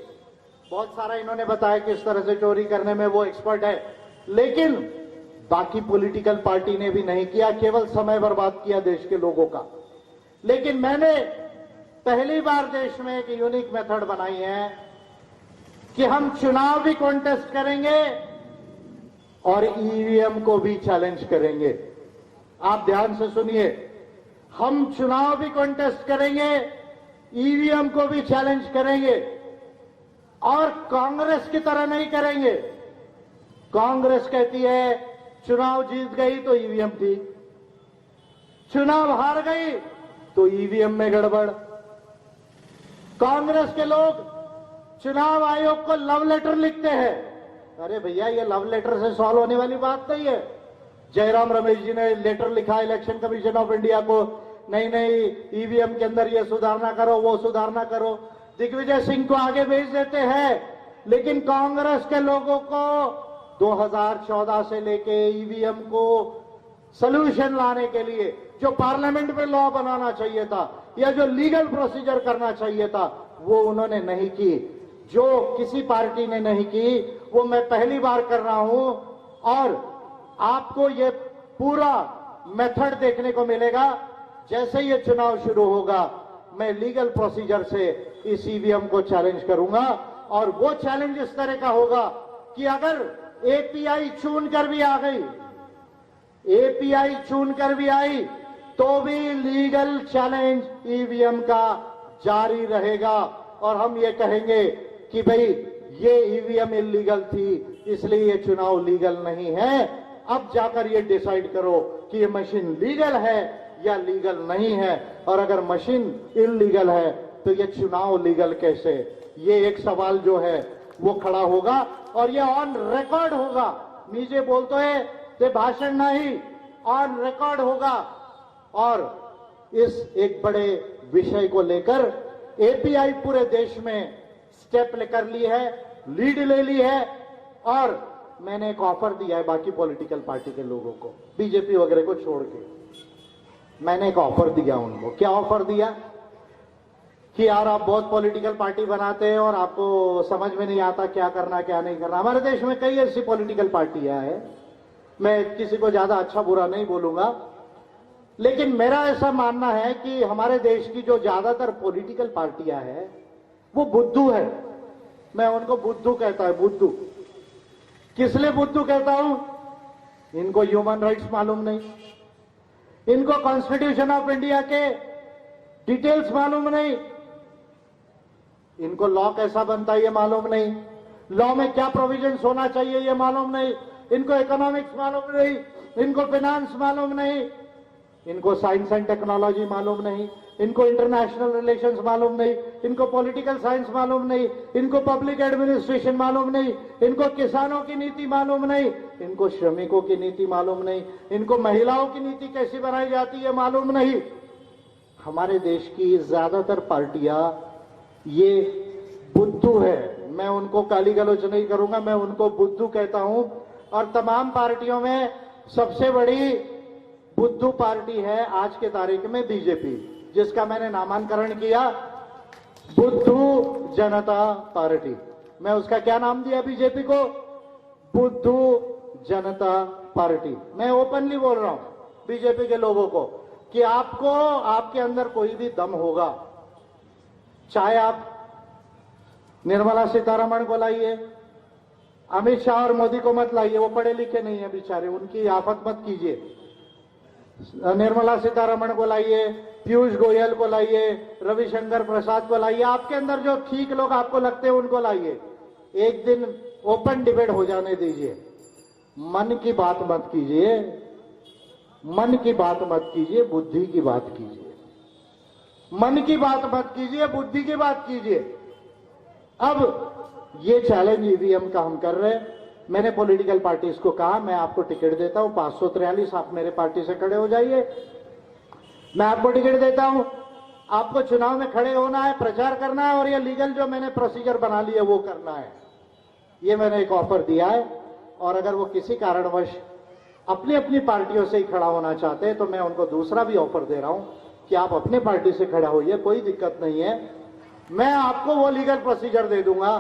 बहुत सारा इन्होंने बताया किस तरह से चोरी करने में वो एक्सपर्ट है, लेकिन बाकी पॉलिटिकल पार्टी ने भी नहीं किया, केवल समय बर्बाद किया देश के लोगों का। लेकिन मैंने पहली बार देश में एक यूनिक मेथड बनाई है कि हम चुनाव भी कॉन्टेस्ट करेंगे और ईवीएम को भी चैलेंज करेंगे। आप ध्यान से सुनिए, हम चुनाव भी कॉन्टेस्ट करेंगे, ईवीएम को भी चैलेंज करेंगे, और कांग्रेस की तरह नहीं करेंगे। कांग्रेस कहती है चुनाव जीत गई तो ईवीएम ठीक, चुनाव हार गई तो ईवीएम में गड़बड़। कांग्रेस के लोग चुनाव आयोग को लव लेटर लिखते हैं। अरे भैया, ये लव लेटर से सॉल्व होने वाली बात नहीं है। जयराम रमेश जी ने लेटर लिखा इलेक्शन कमीशन ऑफ इंडिया को, नहीं नहीं ईवीएम के अंदर ये सुधारना करो, वो सुधारना करो, दिग्विजय सिंह को आगे भेज देते हैं। लेकिन कांग्रेस के लोगों को 2014 से लेके ईवीएम को सॉल्यूशन लाने के लिए जो पार्लियामेंट में लॉ बनाना चाहिए था या जो लीगल प्रोसीजर करना चाहिए था, वो उन्होंने नहीं की। जो किसी पार्टी ने नहीं की, वो मैं पहली बार कर रहा हूं, और आपको ये पूरा मेथड देखने को मिलेगा। जैसे ये चुनाव शुरू होगा, मैं लीगल प्रोसीजर से इस ईवीएम को चैलेंज करूंगा, और वो चैलेंज इस तरह का होगा कि अगर एपीआई चुन कर भी आ गई, एपीआई चुन कर भी आई, तो भी लीगल चैलेंज ईवीएम का जारी रहेगा, और हम ये कहेंगे कि भाई ये ईवीएम इलीगल थी, इसलिए ये चुनाव लीगल नहीं है। अब जाकर ये डिसाइड करो कि ये मशीन लीगल है या लीगल नहीं है, और अगर मशीन इलीगल है तो ये चुनाव लीगल कैसे? ये एक सवाल जो है वो खड़ा होगा, और ये ऑन रिकॉर्ड होगा। नीचे बोलते हैं ते भाषण नहीं, ऑन रिकॉर्ड होगा। और इस एक बड़े विषय को लेकर एपीआई पूरे देश में स्टेप लेकर ली है, लीड ले ली है, और मैंने एक ऑफर दिया है बाकी पॉलिटिकल पार्टी के लोगों को, बीजेपी वगैरह को छोड़ के। मैंने एक ऑफर दिया उनको। क्या ऑफर दिया? कि यार आप बहुत पॉलिटिकल पार्टी बनाते हैं और आपको समझ में नहीं आता क्या करना क्या नहीं करना। हमारे देश में कई ऐसी पॉलिटिकल पार्टियां हैं, मैं किसी को ज्यादा अच्छा बुरा नहीं बोलूंगा, लेकिन मेरा ऐसा मानना है कि हमारे देश की जो ज्यादातर पॉलिटिकल पार्टियां हैं वो बुद्धू है। मैं उनको बुद्धू कहता है, बुद्धू। किस लिए बुद्धू कहता हूं? इनको ह्यूमन राइट्स मालूम नहीं, इनको कॉन्स्टिट्यूशन ऑफ इंडिया के डिटेल्स मालूम नहीं, इनको लॉ कैसा बनता है ये मालूम नहीं, लॉ में क्या प्रोविजंस होना चाहिए ये मालूम नहीं, इनको इकोनॉमिक्स मालूम नहीं, इनको फाइनेंस मालूम नहीं, इनको साइंस एंड टेक्नोलॉजी मालूम नहीं, इनको इंटरनेशनल रिलेशंस मालूम नहीं, इनको पॉलिटिकल साइंस मालूम नहीं, इनको पब्लिक एडमिनिस्ट्रेशन मालूम नहीं, इनको किसानों की नीति मालूम नहीं, इनको श्रमिकों की नीति मालूम नहीं, इनको महिलाओं की नीति कैसी बनाई जाती है मालूम नहीं। हमारे देश की ज्यादातर पार्टियां ये बुद्धू है। मैं उनको गाली गलौज नहीं करूंगा, मैं उनको बुद्धू कहता हूं। और तमाम पार्टियों में सबसे बड़ी बुद्धू पार्टी है आज के तारीख में बीजेपी, जिसका मैंने नामांकन किया बुद्धू जनता पार्टी। मैं उसका क्या नाम दिया बीजेपी को? बुद्धू जनता पार्टी। मैं ओपनली बोल रहा हूं बीजेपी के लोगों को कि आपको, आपके अंदर कोई भी दम होगा, चाहे आप निर्मला सीतारमण को लाइए, अमित शाह और मोदी को मत लाइए, वो पढ़े लिखे नहीं है बेचारे, उनकी आफत मत कीजिए। निर्मला सीतारमण को लाइए, पीयूष गोयल को लाइए, रविशंकर प्रसाद को लाइए, आपके अंदर जो ठीक लोग आपको लगते हैं उनको लाइए। एक दिन ओपन डिबेट हो जाने दीजिए। मन की बात मत कीजिए, मन की बात मत कीजिए, बुद्धि की बात कीजिए। मन की बात मत कीजिए, बुद्धि की बात कीजिए। अब ये चैलेंज ईवीएम का हम कर रहे हैं। मैंने पॉलिटिकल पार्टीज को कहा मैं आपको टिकट देता हूं 543, आप मेरे पार्टी से खड़े हो जाइए, मैं आपको टिकट देता हूं। आपको चुनाव में खड़े होना है, प्रचार करना है और ये लीगल जो मैंने प्रोसीजर बना लिया वो करना है। ये मैंने एक ऑफर दिया है और अगर वो किसी कारणवश अपनी अपनी पार्टियों से ही खड़ा होना चाहते हैं तो मैं उनको दूसरा भी ऑफर दे रहा हूं कि आप अपने पार्टी से खड़ा होइए, कोई दिक्कत नहीं है। मैं आपको वो लीगल प्रोसीजर दे दूंगा,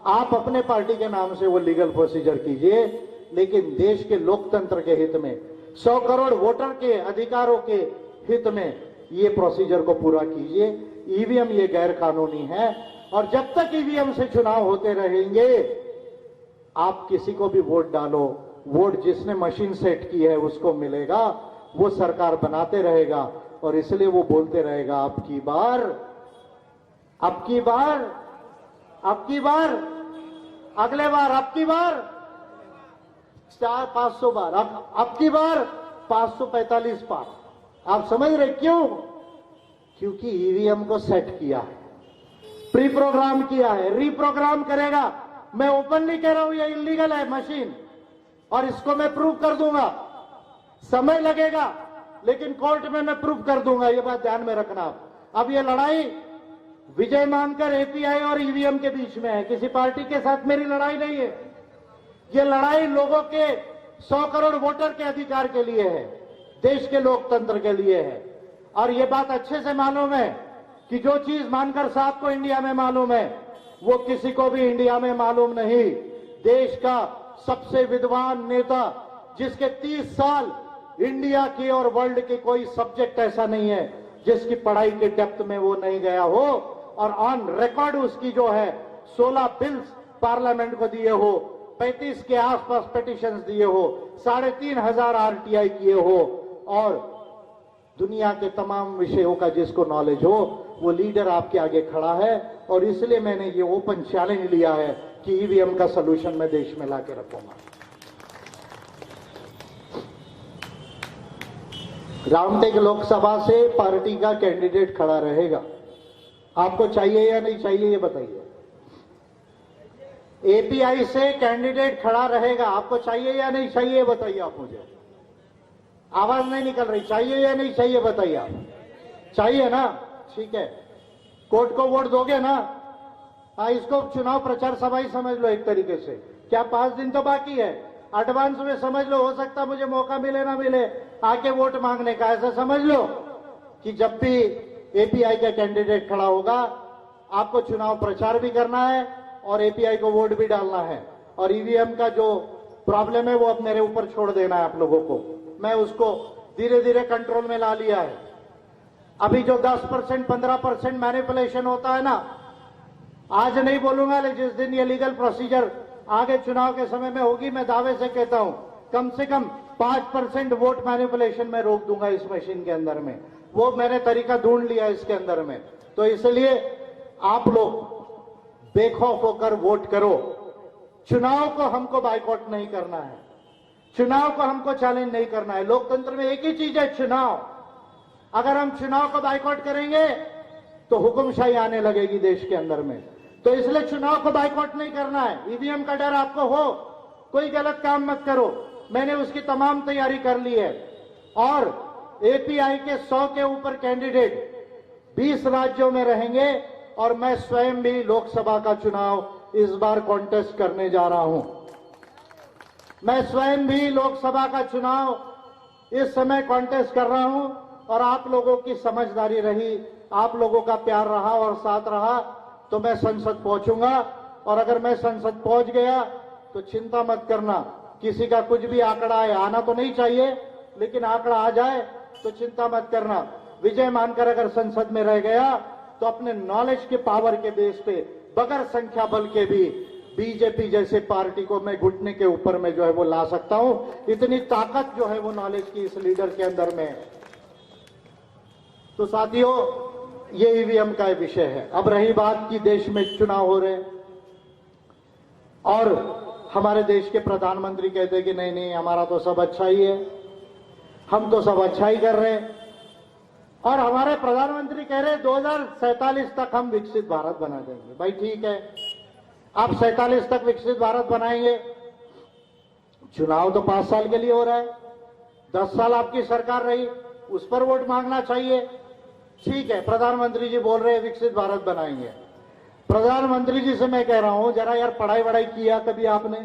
आप अपने पार्टी के नाम से वो लीगल प्रोसीजर कीजिए, लेकिन देश के लोकतंत्र के हित में, 100 करोड़ वोटर के अधिकारों के हित में ये प्रोसीजर को पूरा कीजिए। ईवीएम ये गैर कानूनी है और जब तक ईवीएम से चुनाव होते रहेंगे आप किसी को भी वोट डालो, वोट जिसने मशीन सेट की है उसको मिलेगा, वो सरकार बनाते रहेगा और इसलिए वो बोलते रहेगा अब की बार, अब की बार, अब की बार, अगले बार, अब की बार 500 बार, अब की बार 545 बार। आप समझ रहे क्यों? क्योंकि ईवीएम को सेट किया है, प्री प्रोग्राम किया है, रीप्रोग्राम करेगा। मैं ओपनली कह रहा हूं ये इलीगल है मशीन और इसको मैं प्रूव कर दूंगा। समय लगेगा लेकिन कोर्ट में मैं प्रूव कर दूंगा, ये बात ध्यान में रखना। अब ये लड़ाई विजय मानकर एपीआई और ईवीएम के बीच में है, किसी पार्टी के साथ मेरी लड़ाई नहीं है। ये लड़ाई लोगों के 100 करोड़ वोटर के अधिकार के लिए है, देश के लोकतंत्र के लिए है। और ये बात अच्छे से मालूम है कि जो चीज मानकर साहब को इंडिया में मालूम है वो किसी को भी इंडिया में मालूम नहीं। देश का सबसे विद्वान नेता जिसके 30 साल इंडिया की और वर्ल्ड की कोई सब्जेक्ट ऐसा नहीं है जिसकी पढ़ाई के डेप्थ में वो नहीं गया हो और ऑन रिकॉर्ड उसकी जो है 16 बिल्स पार्लियामेंट को दिए हो, 35 के आसपास पिटिशंस दिए हो, 3,500 आरटीआई किए हो और दुनिया के तमाम विषयों का जिसको नॉलेज हो वो लीडर आपके आगे खड़ा है। और इसलिए मैंने ये ओपन चैलेंज लिया है कि ईवीएम का सलूशन मैं देश में लाके रखूंगा। रामटेक लोकसभा से पार्टी का कैंडिडेट खड़ा रहेगा, आपको चाहिए या नहीं चाहिए ये बताइए। एपीआई से कैंडिडेट खड़ा रहेगा, आपको चाहिए या नहीं चाहिए ये बताइए। आप मुझे आवाज नहीं निकल रही, चाहिए या नहीं चाहिए बताइए आप। चाहिए ना, ठीक है। कोर्ट को वोट दोगे ना? हाँ, इसको चुनाव प्रचार सभा ही समझ लो एक तरीके से। क्या 5 दिन तो बाकी है, एडवांस में समझ लो, हो सकता मुझे मौका मिले ना मिले आके वोट मांगने का, ऐसा समझ लो कि जब भी एपीआई का कैंडिडेट खड़ा होगा आपको चुनाव प्रचार भी करना है और एपीआई को वोट भी डालना है। और ईवीएम का जो प्रॉब्लम है वो अब मेरे ऊपर छोड़ देना है आप लोगों को। मैं उसको धीरे धीरे कंट्रोल में ला लिया है। अभी जो 10% 15% मैनिपुलेशन होता है ना, आज नहीं बोलूंगा लेकिन जिस दिन ये लीगल प्रोसीजर आगे चुनाव के समय में होगी, मैं दावे से कहता हूं कम से कम 5% वोट मैनिपुलेशन में रोक दूंगा इस मशीन के अंदर में। वो मैंने तरीका ढूंढ लिया इसके अंदर में। तो इसलिए आप लोग बेखौफ होकर वोट करो। चुनाव को हमको बाइकआउट नहीं करना है, चुनाव को हमको चैलेंज नहीं करना है। लोकतंत्र में एक ही चीज है, चुनाव। अगर हम चुनाव को बाइकआउट करेंगे तो हुकुमशाही आने लगेगी देश के अंदर में। तो इसलिए चुनाव को बाइकआउट नहीं करना है। ईवीएम का डर आपको हो, कोई गलत काम मत करो। मैंने उसकी तमाम तैयारी कर ली है और एपीआई के 100 के ऊपर कैंडिडेट 20 राज्यों में रहेंगे और मैं स्वयं भी लोकसभा का चुनाव इस बार कॉन्टेस्ट करने जा रहा हूं। मैं स्वयं भी लोकसभा का चुनाव इस समय कॉन्टेस्ट कर रहा हूं और आप लोगों की समझदारी रही, आप लोगों का प्यार रहा और साथ रहा तो मैं संसद पहुंचूंगा। और अगर मैं संसद पहुंच गया तो चिंता मत करना, किसी का कुछ भी आंकड़ा है, आना तो नहीं चाहिए लेकिन आंकड़ा आ जाए तो चिंता मत करना। विजय मानकर अगर संसद में रह गया तो अपने नॉलेज के पावर के बेस पे बगैर संख्या बल के भी बीजेपी जैसे पार्टी को मैं घुटने के ऊपर में जो है वो ला सकता हूं। इतनी ताकत जो है वो नॉलेज की इस लीडर के अंदर में है। तो साथियों, ये ईवीएम का विषय है। अब रही बात कि देश में चुनाव हो रहे हैं और हमारे देश के प्रधानमंत्री कहते हैं कि नहीं नहीं, हमारा तो सब अच्छा ही है, हम तो सब अच्छा ही कर रहे हैं। और हमारे प्रधानमंत्री कह रहे हैं 2047 तक हम विकसित भारत बना देंगे। भाई ठीक है, आप 47 तक विकसित भारत बनाएंगे, चुनाव तो 5 साल के लिए हो रहा है, 10 साल आपकी सरकार रही, उस पर वोट मांगना चाहिए। ठीक है, प्रधानमंत्री जी बोल रहे हैं विकसित भारत बनाएंगे। प्रधानमंत्री जी से मैं कह रहा हूं, जरा यार पढ़ाई वढ़ाई किया कभी आपने?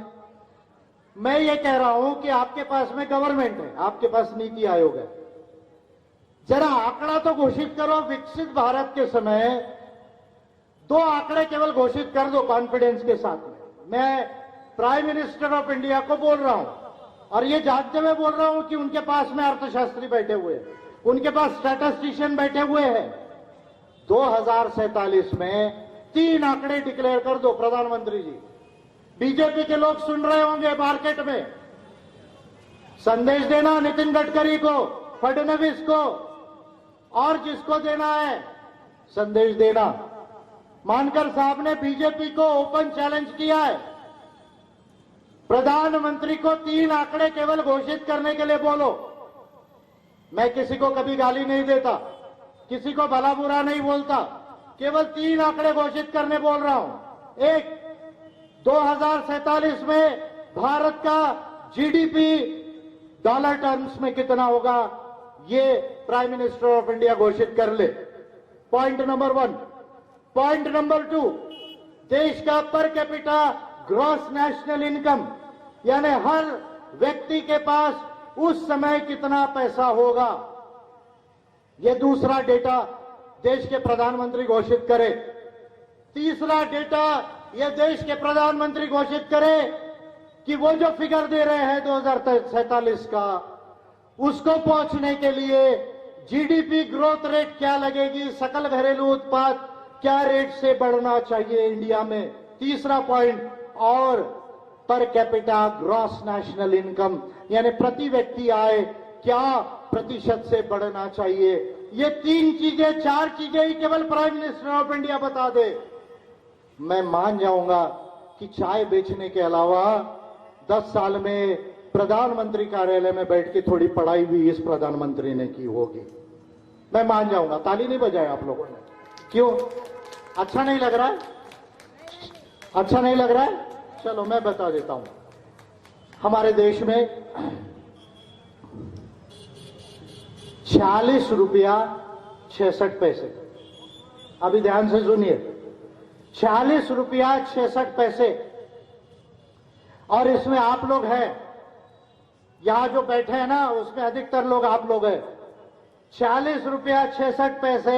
मैं ये कह रहा हूं कि आपके पास में गवर्नमेंट है, आपके पास नीति आयोग है, जरा आंकड़ा तो घोषित करो। विकसित भारत के समय 2 आंकड़े केवल घोषित कर दो कॉन्फिडेंस के साथ में। मैं प्राइम मिनिस्टर ऑफ इंडिया को बोल रहा हूं और ये जानते हुए बोल रहा हूं कि उनके पास में अर्थशास्त्री बैठे हुए हैं, उनके पास स्टैटिस्टिशियन बैठे हुए हैं। 2047 में 3 आंकड़े डिक्लेयर कर दो प्रधानमंत्री जी। बीजेपी के लोग सुन रहे होंगे मार्केट में, संदेश देना नितिन गडकरी को, फडणवीस को, और जिसको देना है संदेश देना। मानकर साहब ने बीजेपी को ओपन चैलेंज किया है, प्रधानमंत्री को 3 आंकड़े केवल घोषित करने के लिए बोलो। मैं किसी को कभी गाली नहीं देता, किसी को भला बुरा नहीं बोलता, केवल 3 आंकड़े घोषित करने बोल रहा हूं। एक, 2047 में भारत का जीडीपी डॉलर टर्म्स में कितना होगा, ये प्राइम मिनिस्टर ऑफ इंडिया घोषित कर ले। Point number 1। पॉइंट नंबर 2, देश का per capita gross national income, यानी हर व्यक्ति के पास उस समय कितना पैसा होगा, यह दूसरा डेटा देश के प्रधानमंत्री घोषित करे। तीसरा डेटा यह देश के प्रधानमंत्री घोषित करे कि वो जो फिगर दे रहे हैं 2047 का, उसको पहुंचने के लिए जीडीपी ग्रोथ रेट क्या लगेगी, सकल घरेलू उत्पाद क्या रेट से बढ़ना चाहिए इंडिया में। तीसरा पॉइंट, और per capita gross national income, यानी प्रति व्यक्ति आय क्या प्रतिशत से बढ़ना चाहिए। ये 3 चीजें, 4 चीजें ही केवल प्राइम मिनिस्टर ऑफ इंडिया बता दे, मैं मान जाऊंगा कि चाय बेचने के अलावा 10 साल में प्रधानमंत्री कार्यालय में बैठ के थोड़ी पढ़ाई भी इस प्रधानमंत्री ने की होगी। मैं मान जाऊंगा। ताली नहीं बजाए आप लोगों ने, क्यों? अच्छा नहीं लग रहा है? अच्छा नहीं लग रहा है? चलो मैं बता देता हूं। हमारे देश में 46 रुपया 66 पैसे, अभी ध्यान से सुनिए, 46 रुपया 66 पैसे, और इसमें आप लोग हैं, यहां जो बैठे हैं ना, उसमें अधिकतर लोग आप लोग हैं। 46 रुपया 66 पैसे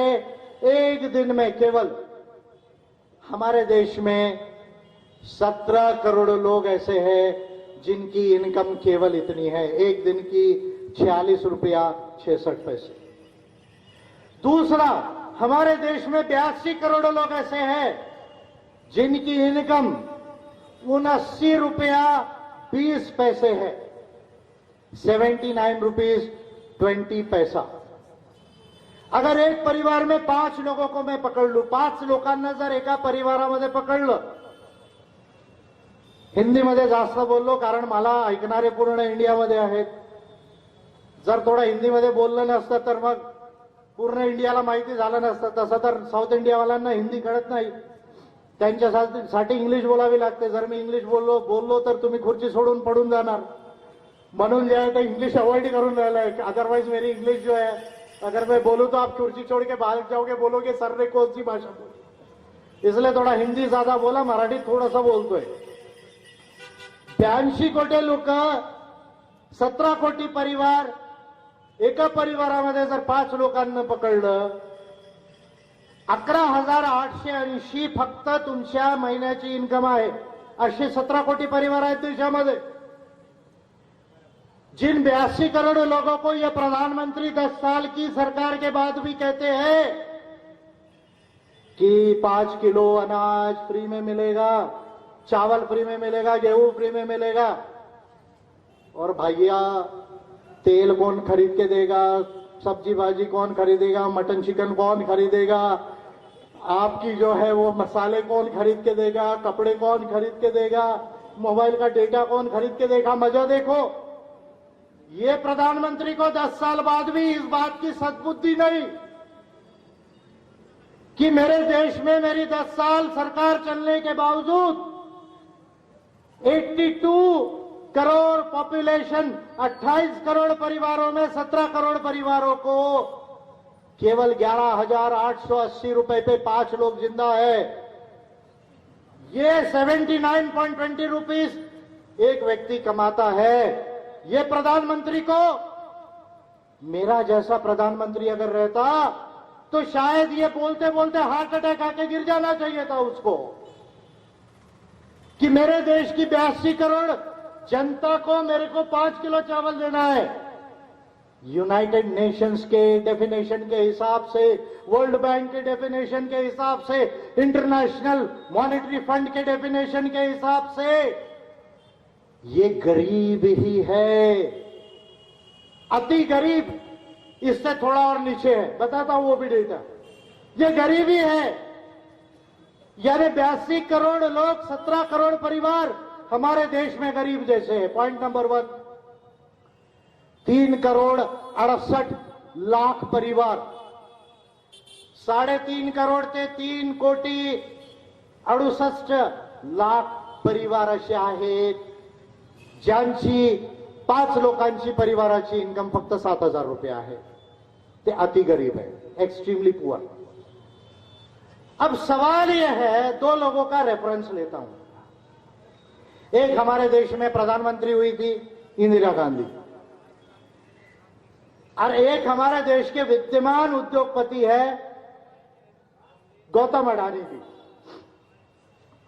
एक दिन में केवल हमारे देश में 17 करोड़ लोग ऐसे हैं जिनकी इनकम केवल इतनी है, एक दिन की 46 रुपया 66 पैसे। दूसरा, हमारे देश में 82 करोड़ लोग ऐसे हैं जिनकी इनकम 79 रुपया 20 पैसे है, 79 रुपीज 20 पैसा। अगर एक परिवार में 5 लोगों को मैं पकड़ लू, 5 लोकांना जर एका परिवारामध्ये पकडलं, हिंदीमध्ये जास्त बोललो कारण मला ऐकणारे पूर्ण इंडियामध्ये आहेत, जर थोडं हिंदीमध्ये बोललं नसतं तर मग पूर्ण इंडियाला माहिती झालं नसतं। तसं तर साऊथ इंडियावाल्यांना हिंदी कळत नाही, त्यांच्यासाठी इंग्लिश बोलावी लागते। जर मी इंग्लिश बोललो तर तुम्ही खुर्ची सोडून पडून जाणार, म्हणून जे आहे ते इंग्लिश अवॉइड करून राहिला है। अदरवाइज मेरी इंग्लिश जो है, अगर मैं बोलूं तो आप कुर्सी छोड़ के बाहर जाओगे, बोलोगे सर ने कौन सी भाषा बोली, इसलिए थोड़ा हिंदी ज्यादा बोला, मराठी थोड़ा सा बोलतोय। 82 कोटी लोक, 17 कोटी परिवार, एका परिवारामध्ये जर 5 लोकांना पकडलं, 11,880 फक्त तुमच्या महिन्याची इन्कम आहे। असे 17 कोटी परिवार आहेत देशामध्ये। जिन 82 करोड़ लोगों को ये प्रधानमंत्री 10 साल की सरकार के बाद भी कहते हैं कि 5 किलो अनाज फ्री में मिलेगा, चावल फ्री में मिलेगा, गेहूं फ्री में मिलेगा। और भैया तेल कौन खरीद के देगा, सब्जी भाजी कौन खरीदेगा, मटन चिकन कौन खरीदेगा, आपकी जो है वो मसाले कौन खरीद के देगा, कपड़े कौन खरीद के देगा, मोबाइल का डेटा कौन खरीद के देगा। मजा देखो, ये प्रधानमंत्री को 10 साल बाद भी इस बात की सद्बुद्धि नहीं कि मेरे देश में मेरी 10 साल सरकार चलने के बावजूद 82 करोड़ पॉपुलेशन, 28 करोड़ परिवारों में 17 करोड़ परिवारों को केवल 11,880 रुपए पे 5 लोग जिंदा है। ये 79.20 रुपीस एक व्यक्ति कमाता है। ये प्रधानमंत्री को, मेरा जैसा प्रधानमंत्री अगर रहता तो शायद ये बोलते बोलते हार्ट अटैक आके गिर जाना चाहिए था उसको कि मेरे देश की 82 करोड़ जनता को मेरे को 5 किलो चावल देना है। यूनाइटेड नेशंस के डेफिनेशन के हिसाब से, वर्ल्ड बैंक के डेफिनेशन के हिसाब से, इंटरनेशनल मॉनेटरी फंड के डेफिनेशन के हिसाब से ये गरीब ही है, अति गरीब। इससे थोड़ा और नीचे है, बताता हूं वो भी डेटा। ये गरीबी है, यानी 82 करोड़ लोग, 17 करोड़ परिवार हमारे देश में गरीब जैसे है। पॉइंट नंबर 1, 3 करोड़ 68 लाख परिवार, 3.5 करोड़ ते 3 कोटी 68 लाख परिवार असे आहेत ज्यांची 5 लोकांची परिवाराची इन्कम फक्त 7,000 रुपये आहे। ते अति गरीब है, एक्सट्रीमली पुअर। अब सवाल यह है, 2 लोगों का रेफरेंस लेता हूं। एक हमारे देश में प्रधानमंत्री हुई थी इंदिरा गांधी, और एक हमारे देश के विद्यमान उद्योगपति है गौतम अडानी जी,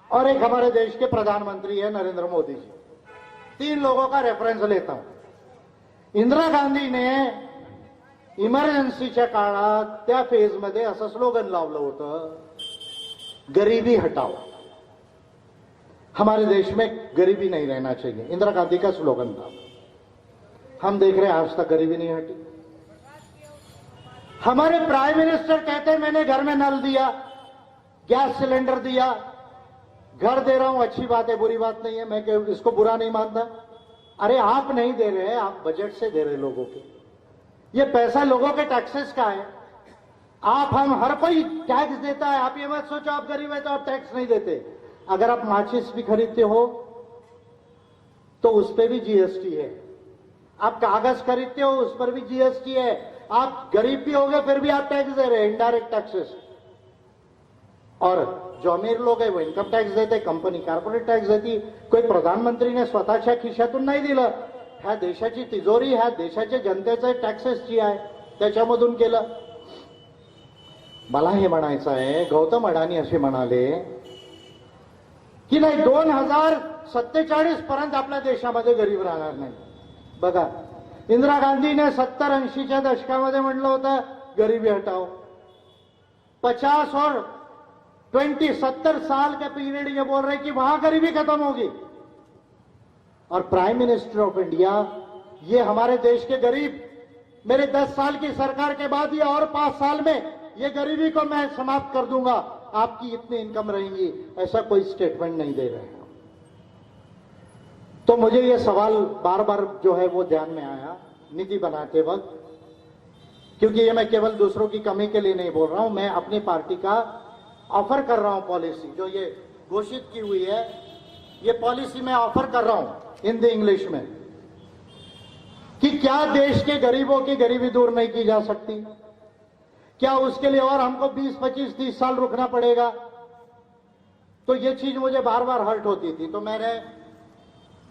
और एक हमारे देश के प्रधानमंत्री है नरेंद्र मोदी जी। 3 लोगों का रेफरेंस लेता हूं। इंदिरा गांधी ने इमर्जन्सीच्या काळात त्या फेजमध्ये असं स्लोगन लावलं होतं, गरीबी हटाओ। हमारे देश में गरीबी नहीं रहना चाहिए, इंदिरा गांधी का स्लोगन था। हम देख रहे हैं आज तक गरीबी नहीं हटी। हमारे प्राइम मिनिस्टर कहते हैं मैंने घर में नल दिया, गैस सिलेंडर दिया, घर दे रहा हूं, अच्छी बात है, बुरी बात नहीं है, मैं इसको बुरा नहीं मानता। अरे आप नहीं दे रहे हैं, आप बजट से दे रहे लोगों के, ये पैसा लोगों के टैक्सेस का है। आप, हम, हर कोई टैक्स देता है। आप ये मत सोचो आप गरीब है तो आप टैक्स नहीं देते। अगर आप माचिस भी खरीदते हो तो उस पर भी जीएसटी है, आप कागज खरीदते हो उस पर भी जीएसटी है। आप गरीब भी हो गए फिर भी आप टैक्स दे रहे हैं, इनडायरेक्ट टैक्सेस। और जो अमीर लोग आहे वो इन्कम टॅक्स देते, कंपनी कॉर्पोरेट टॅक्स देती। कोई प्रधानमंत्रीने स्वतःच्या खिशातून नाही दिलं, ह्या देशाची तिजोरी ह्या देशाच्या जनतेचे टॅक्सेस जी आहे त्याच्यामधून केलं। मला हे म्हणायचं आहे, गौतम अडानी असे म्हणाले की नाही 2047 पर्यंत आपल्या देशामध्ये गरीब राहणार नाही। बघा, इंदिरा गांधीने 70-80च्या दशकामध्ये म्हटलं होतं गरीबी हटाओ। 50 और 70 साल के पीरियड ये बोल रहे कि वहां गरीबी खत्म होगी। और प्राइम मिनिस्टर ऑफ इंडिया, ये हमारे देश के गरीब, मेरे 10 साल की सरकार के बाद ये और 5 साल में ये गरीबी को मैं समाप्त कर दूंगा, आपकी इतनी इनकम रहेंगी, ऐसा कोई स्टेटमेंट नहीं दे रहे हैं। तो मुझे ये सवाल बार बार जो है वो ध्यान में आया नीति बनाते वक्त, क्योंकि ये मैं केवल दूसरों की कमी के लिए नहीं बोल रहा हूं, मैं अपनी पार्टी का ऑफर कर रहा हूं। पॉलिसी जो ये घोषित की हुई है, ये पॉलिसी मैं ऑफर कर रहा हूं हिंदी इंग्लिश में, कि क्या देश के गरीबों की गरीबी दूर नहीं की जा सकती? क्या उसके लिए और हमको 20, 25, 30 साल रुकना पड़ेगा? तो ये चीज मुझे बार बार हर्ट होती थी। तो मैंने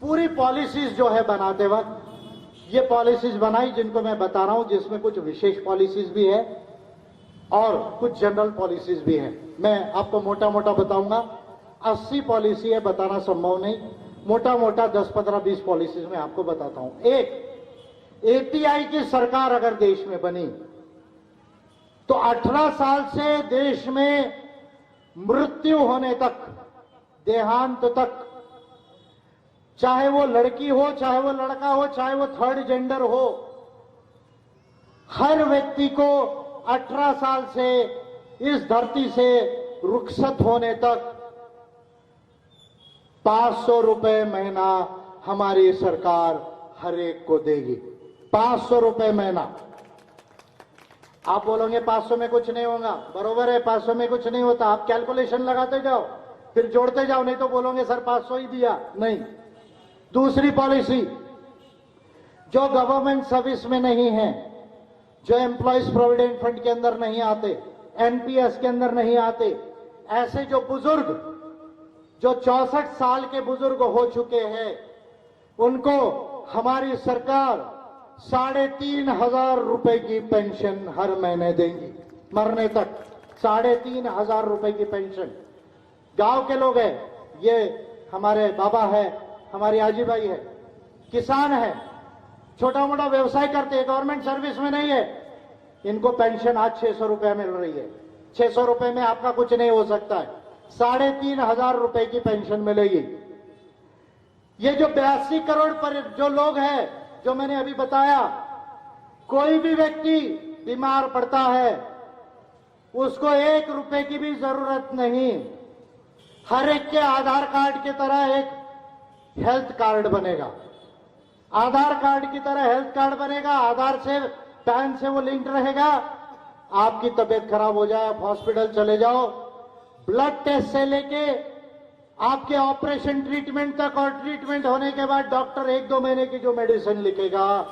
पूरी पॉलिसीज जो है बनाते वक्त ये पॉलिसीज बनाई जिनको मैं बता रहा हूं, जिसमें कुछ विशेष पॉलिसीज भी है और कुछ जनरल पॉलिसीज भी है। मैं आपको मोटा मोटा बताऊंगा, 80 पॉलिसी है, बताना संभव नहीं। मोटा मोटा 10, 15, 20 पॉलिसीज में आपको बताता हूं। एक, एपीआई की सरकार अगर देश में बनी तो 18 साल से देश में मृत्यु होने तक देहांत तक, चाहे वो लड़की हो, चाहे वो लड़का हो, चाहे वो थर्ड जेंडर हो, हर व्यक्ति को 18 साल से इस धरती से रुखसत होने तक 500 रुपए महीना हमारी सरकार हर एक को देगी। 500 रुपए महीना। आप बोलोगे 500 में कुछ नहीं होगा, बरोबर है, 500 में कुछ नहीं होता। आप कैलकुलेशन लगाते जाओ, फिर जोड़ते जाओ, नहीं तो बोलोगे सर 500 ही दिया। नहीं। दूसरी पॉलिसी, जो गवर्नमेंट सर्विस में नहीं है, जो एम्प्लॉयज प्रोविडेंट फंड के अंदर नहीं आते, एनपीएस के अंदर नहीं आते, ऐसे जो बुजुर्ग, जो 64 साल के बुजुर्ग हो चुके हैं, उनको हमारी सरकार 3,500 रुपए की पेंशन हर महीने देंगी, मरने तक 3,500 रुपए की पेंशन। गांव के लोग हैं, ये हमारे बाबा है, हमारी आजी भाई है, किसान है, छोटा मोटा व्यवसाय करते हैं, गवर्नमेंट सर्विस में नहीं है, इनको पेंशन आज 600 रुपए मिल रही है। 600 रुपए में आपका कुछ नहीं हो सकता है। 3,500 रुपए की पेंशन मिलेगी। ये जो 82 करोड़ पर जो लोग हैं, जो मैंने अभी बताया, कोई भी व्यक्ति बीमार पड़ता है, उसको 1 रुपए की भी जरूरत नहीं। हर एक के आधार कार्ड की तरह एक हेल्थ कार्ड बनेगा, आधार कार्ड की तरह हेल्थ कार्ड बनेगा, आधार से पैन से वो लिंक रहेगा। आपकी तबीयत खराब हो जाए, आप हॉस्पिटल चले जाओ, ब्लड टेस्ट से लेके आपके ऑपरेशन ट्रीटमेंट तक, और ट्रीटमेंट होने के बाद डॉक्टर 1-2 महीने की जो मेडिसिन लिखेगा,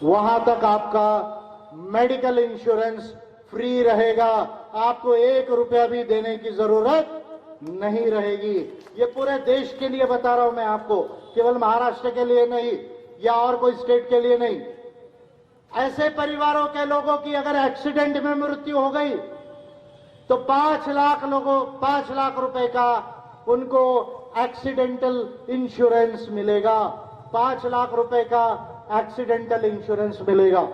वहां तक आपका मेडिकल इंश्योरेंस फ्री रहेगा। आपको 1 रुपया भी देने की जरूरत नहीं रहेगी। ये पूरे देश के लिए बता रहा हूं मैं आपको, केवल महाराष्ट्र के लिए नहीं या और कोई स्टेट के लिए नहीं। ऐसे परिवारों के लोगों की अगर एक्सीडेंट में मृत्यु हो गई तो 5 लाख रुपए का उनको एक्सीडेंटल इंश्योरेंस मिलेगा। 5 लाख रुपए का एक्सीडेंटल इंश्योरेंस मिलेगा।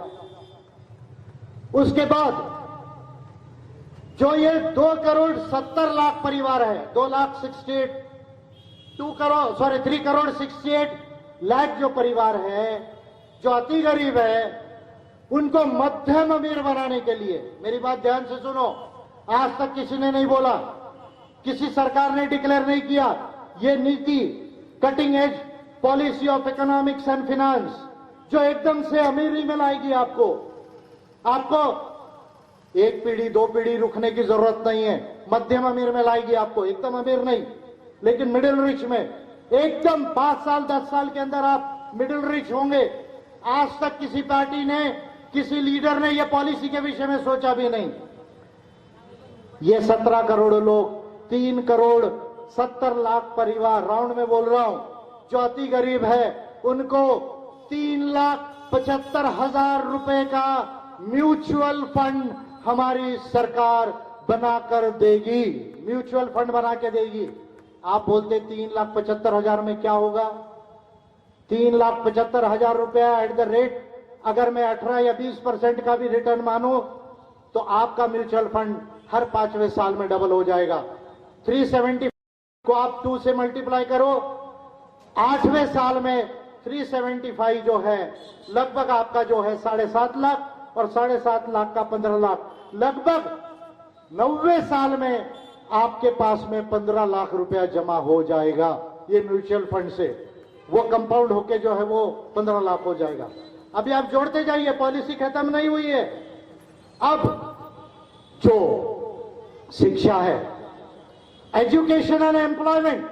उसके बाद जो ये 2,70,00,000 परिवार है, 3 करोड़ 68 लाख जो परिवार है, जो अति गरीब है, उनको मध्यम अमीर बनाने के लिए, मेरी बात ध्यान से सुनो, आज तक किसी ने नहीं बोला, किसी सरकार ने डिक्लेयर नहीं किया, ये नीति cutting edge policy of economics and finance जो एकदम से अमीरी में लाएगी। आपको 1 पीढ़ी 2 पीढ़ी रुकने की जरूरत नहीं है, मध्यम अमीर में लाएगी आपको, एकदम अमीर नहीं, लेकिन मिडिल रिच में एकदम 5 साल 10 साल के अंदर आप मिडिल रिच होंगे। आज तक किसी पार्टी ने, किसी लीडर ने यह पॉलिसी के विषय में सोचा भी नहीं। ये 17 करोड़ लोग, 3 करोड़ 70 लाख परिवार, राउंड में बोल रहा हूं, जो अति गरीब है, उनको 3,75,000 रुपए का म्यूचुअल फंड हमारी सरकार बनाकर देगी, म्यूचुअल फंड बना के देगी। आप बोलते 3,75,000 में क्या होगा? 3,75,000 रुपया एट द रेट, अगर मैं 18 या 20% का भी रिटर्न मानूं तो आपका म्यूचुअल फंड हर 5वें साल में डबल हो जाएगा। 370 को आप 2 से मल्टीप्लाई करो, 8वें साल में 375 जो है लगभग आपका जो है 7.5 लाख, और 7.5 लाख का 15 लाख, लगभग 90 साल में आपके पास में 15 लाख रुपया जमा हो जाएगा। ये म्यूचुअल फंड से वो कंपाउंड होके जो है वो 15 लाख हो जाएगा। अभी आप जोड़ते जाइए, पॉलिसी खत्म नहीं हुई है। अब जो शिक्षा है, एजुकेशन एंड एम्प्लॉयमेंट,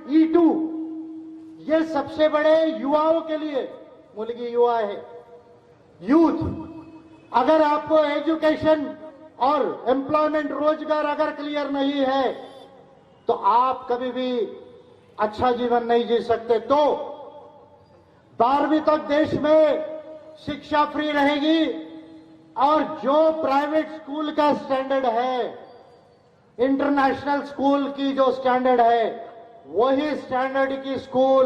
E2, ये सबसे बड़े युवाओं के लिए, मुल्की युवा है, यूथ। अगर आपको एजुकेशन और एम्प्लॉयमेंट, रोजगार अगर क्लियर नहीं है तो आप कभी भी अच्छा जीवन नहीं जी सकते। तो 12वीं तक देश में शिक्षा फ्री रहेगी, और जो प्राइवेट स्कूल का स्टैंडर्ड है, इंटरनेशनल स्कूल की जो स्टैंडर्ड है, वही स्टैंडर्ड की स्कूल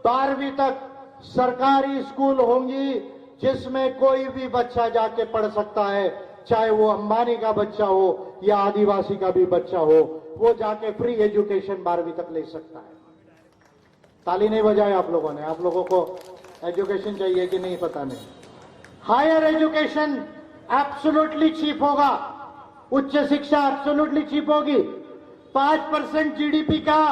12वीं तक सरकारी स्कूल होंगी, जिसमें कोई भी बच्चा जाके पढ़ सकता है, चाहे वो अंबानी का बच्चा हो या आदिवासी का भी बच्चा हो, वो जाके फ्री एजुकेशन 12वीं तक ले सकता है। ताली नहीं बजाए आप लोगों ने। आप लोगों को एजुकेशन चाहिए कि नहीं पता नहीं। हायर एजुकेशन एब्सोल्युटली चीप होगा, उच्च शिक्षा एब्सोल्युटली चीप होगी। 5% जीडीपी का,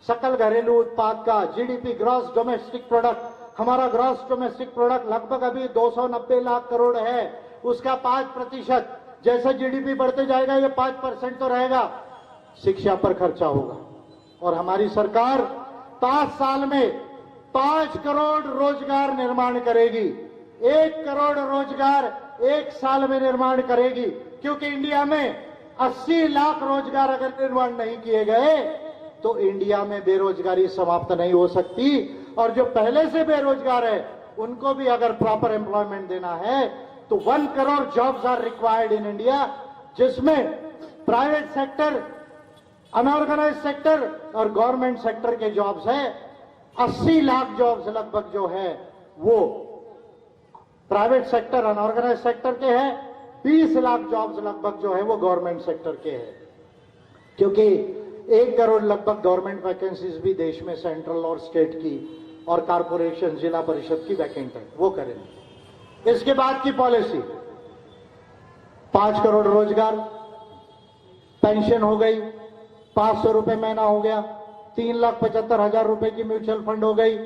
सकल घरेलू उत्पाद का, जीडीपी ग्रॉस डोमेस्टिक प्रोडक्ट, हमारा ग्रॉस डोमेस्टिक प्रोडक्ट लगभग अभी 290 लाख करोड़ है। उसका 5%, जैसे जीडीपी बढ़ते जाएगा ये 5% तो रहेगा। शिक्षा पर खर्चा होगा और हमारी सरकार 5 साल में 5 करोड़ रोजगार निर्माण करेगी। 1 करोड़ रोजगार 1 साल में निर्माण करेगी, क्योंकि इंडिया में 80 लाख रोजगार अगर निर्माण नहीं किए गए तो इंडिया में बेरोजगारी समाप्त नहीं हो सकती। और जो पहले से बेरोजगार है उनको भी अगर प्रॉपर एम्प्लॉयमेंट देना है तो 1 crore jobs are required in India, जिसमें प्राइवेट सेक्टर, अनऑर्गेनाइज सेक्टर और गवर्नमेंट सेक्टर के जॉब्स है। 80 लाख जॉब्स लगभग जो है वो प्राइवेट सेक्टर, अनऑर्गेनाइज सेक्टर के हैं। 20 लाख जॉब्स लगभग जो है वो गवर्नमेंट सेक्टर के हैं, क्योंकि 1 करोड़ लगभग गवर्नमेंट वैकेंसीज भी देश में सेंट्रल और स्टेट की और कारपोरेशन, जिला परिषद की वैकेंट है, वो करेंगे। इसके बाद की पॉलिसी 5 करोड़ रोजगार, पेंशन हो गई, 500 रुपए महीना हो गया, 3,75,000 रुपए की म्यूचुअल फंड हो गई।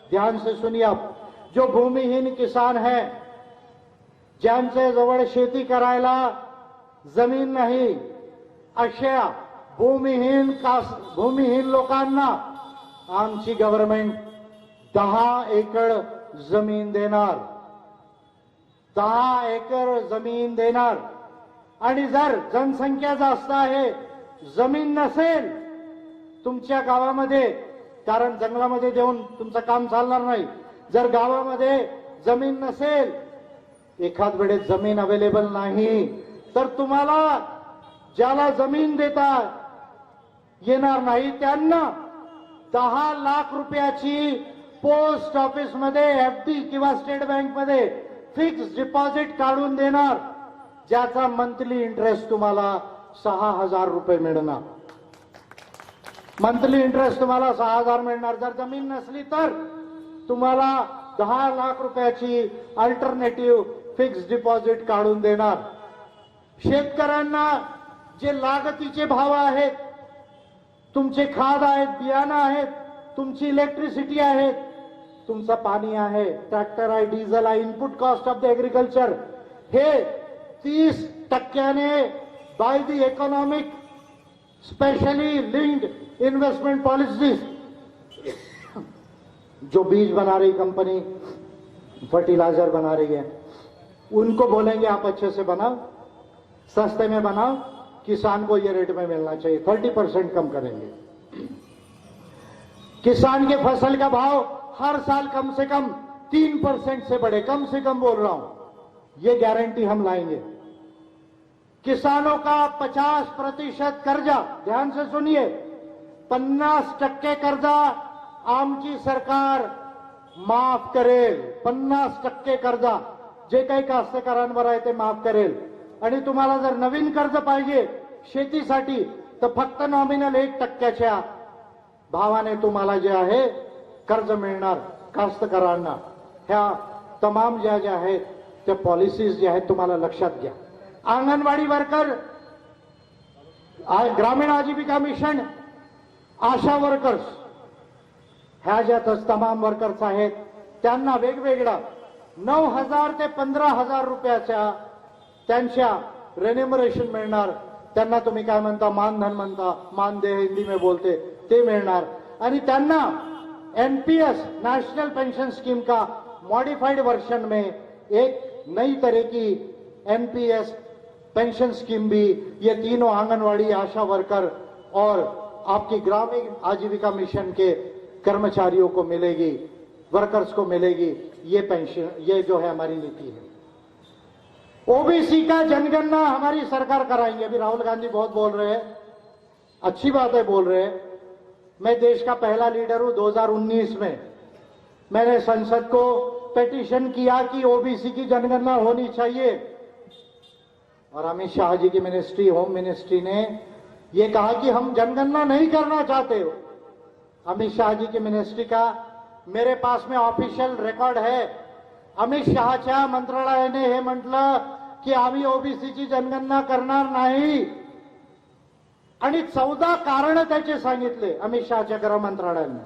ध्यान से सुनिए आप, जो भूमिहीन किसान है, ज्यांचे जवळ शेती करायला जमीन नाही अशा भूमिहीन लोकांना आमची गव्हर्नमेंट 10 एकर जमीन देणार, 10 एकर जमीन देणार। आणि जर जनसंख्या जास्त आहे, जमीन नसेल तुमच्या गावामध्ये, कारण जंगलामध्ये देऊन तुमचं काम चालणार नाही, जर गावामध्ये जमीन नसेल, एखाद वेळेस जमीन अवेलेबल नाही, तर तुम्हाला ज्याला जमीन देता येणार नाही त्यांना 10 लाख रुपयाची पोस्ट ऑफिसमध्ये एफडी किंवा स्टेट बँकमध्ये फिक्स डिपॉझिट काढून देणार, ज्याचा मंथली इंटरेस्ट तुम्हाला 6,000 रुपये मिळणार। मंथली इंटरेस्ट तुम्हाला 6,000 मिळणार। जर जमीन नसली तर तुम्हाला 10 लाख रुपयाची अल्टरनेटिव्ह फिक्स डिपॉझिट काढून देणार। शेतकऱ्यांना जे लागतीचे भाव आहेत, तुमचे खाद आहेत, बियाणं आहेत, तुमची इलेक्ट्रिसिटी आहे, तुमचं पाणी आहे, ट्रॅक्टर आहे, डिझेल आहे, input cost of the agriculture, हे 30% by the economic specially linked investment policies, जो बीज बना रही कंपनी, फर्टिलाइजर बना रही है, उनको बोलेंगे आप अच्छे से बनाओ, सस्ते में बनाओ, किसान को ये रेट में मिलना चाहिए, 30% कम करेंगे। किसान के फसल का भाव हर साल कम से कम 3% से बढ़े, कम से कम बोल रहा हूं, ये गारंटी हम लाएंगे। किसानों का 50% कर्जा, ध्यान से सुनिए, 50% कर्जा आमची सरकार माफ करेल। 50% कर्जा जे काही कास्तकारांवर आहे ते माफ करेल। आणि तुम्हाला जर नवीन कर्ज पाहिजे शेतीसाठी तर फक्त नॉमिनल 1% भावाने तुम्हाला जे आहे कर्ज मिळणार कास्तकारांना। ह्या तमाम ज्या आहेत त्या पॉलिसीज ज्या आहेत तुम्हाला लक्षात घ्या। अंगणवाडी वर्कर, ग्रामीण आजीविका मिशन, आशा वर्कर्स, ह्या ज्या तमाम वर्कर्स आहेत त्यांना वेगवेगळा 9,000 ते 15,000 रुपयाच्या त्यांच्या रेन्युमरेशन मिळणार। त्यांना तुम्ही काय म्हणता, मानधन म्हणता, मानदेय हिंदी में बोलते, ते मिळणार। आणि त्यांना एनपीएस, नेशनल पेंशन स्कीम का मॉडिफाइड वर्जन में एक नई तरह की एनपीएस पेंशन स्कीम भी ये तीनों आंगनवाड़ी, आशा वर्कर और आपकी ग्रामीण आजीविका मिशन के कर्मचारियों को मिलेगी, वर्कर्स को मिलेगी। ये पेंशन, ये जो है हमारी नीति है। ओबीसी का जनगणना हमारी सरकार कराएंगे। अभी राहुल गांधी बहुत बोल रहे हैं, अच्छी बात है बोल रहे हैं। मैं देश का पहला लीडर हूं। 2019 में मैंने संसद को पिटीशन किया कि ओबीसी की जनगणना होनी चाहिए, और अमित शाह जी की मिनिस्ट्री, होम मिनिस्ट्री ने ये कहा कि हम जनगणना नहीं करना चाहते हो। अमित शाह जी की मिनिस्ट्री का मेरे पास में ऑफिशियल रेकॉर्ड है। अमित शहाच्या मंत्रालयाने हे म्हटलं की आम्ही ओबीसीची जनगणना करणार नाही आणि 14 कारण त्याचे सांगितले अमित शहाच्या गृह मंत्रालयाने।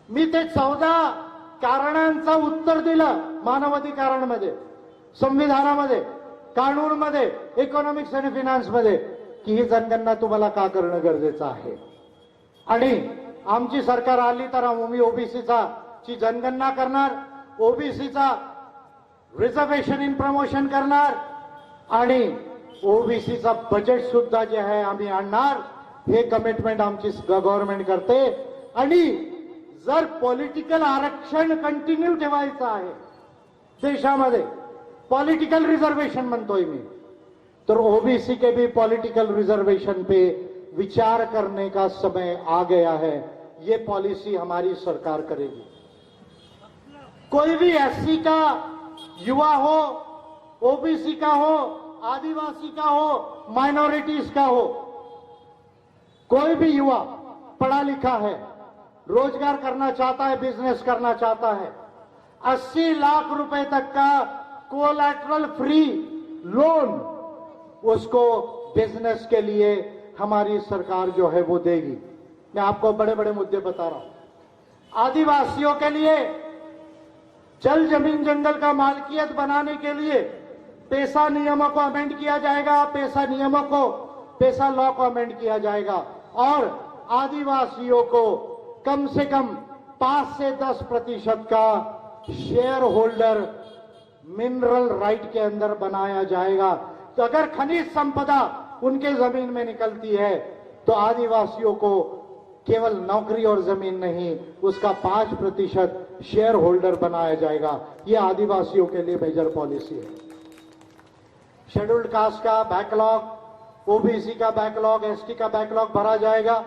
मी ते 14 कारणांचं उत्तर दिलं मानवाधिकारांमध्ये, संविधानामध्ये, कानूनमध्ये, इकॉनॉमिक्स आणि फायनान्समध्ये की ही जनगणना तुम्हाला का करणं गरजेचं आहे। आणि आमची सरकार आली तर आम्ही ओबीसीचा ची जनगणना करणार, ओबीसीचा रिझर्वेशन इन प्रमोशन करणार आणि ओबीसीचा बजेट सुद्धा जे आहे आम्ही आणणार। हे कमिटमेंट आमची गव्हर्नमेंट करते। आणि जर पॉलिटिकल आरक्षण कंटिन्यू ठेवायचं आहे देशामध्ये, पॉलिटिकल रिजर्वेशन म्हणतोय मी, तो ओबीसी के भी पॉलिटिकल रिजर्वेशन पे विचार करने का समय आ गया है। ये पॉलिसी हमारी सरकार करेगी। कोई भी एससी का युवा हो, ओबीसी का हो, आदिवासी का हो, माइनॉरिटीज का हो, कोई भी युवा पढ़ा लिखा है, रोजगार करना चाहता है, बिजनेस करना चाहता है, 80 लाख रुपए तक का कोलैटरल फ्री लोन उसको बिजनेस के लिए हमारी सरकार जो है वो देगी। मैं आपको बड़े बड़े मुद्दे बता रहा हूं। आदिवासियों के लिए जल जमीन जंगल का मालकियत बनाने के लिए पेशा नियमों को अमेंड किया जाएगा, पेशा लॉ को अमेंड किया जाएगा और आदिवासियों को कम से कम 5 से 10% का शेयर होल्डर मिनरल राइट के अंदर बनाया जाएगा। तो अगर खनिज संपदा उनके जमीन में निकलती है तो आदिवासियों को केवल नौकरी और जमीन नहीं, उसका 5% शेयर होल्डर बनाया जाएगा। यह आदिवासियों के लिए मेजर पॉलिसी है। शेड्यूल्ड कास्ट का बैकलॉग, ओबीसी का बैकलॉग, एसटी का बैकलॉग भरा जाएगा।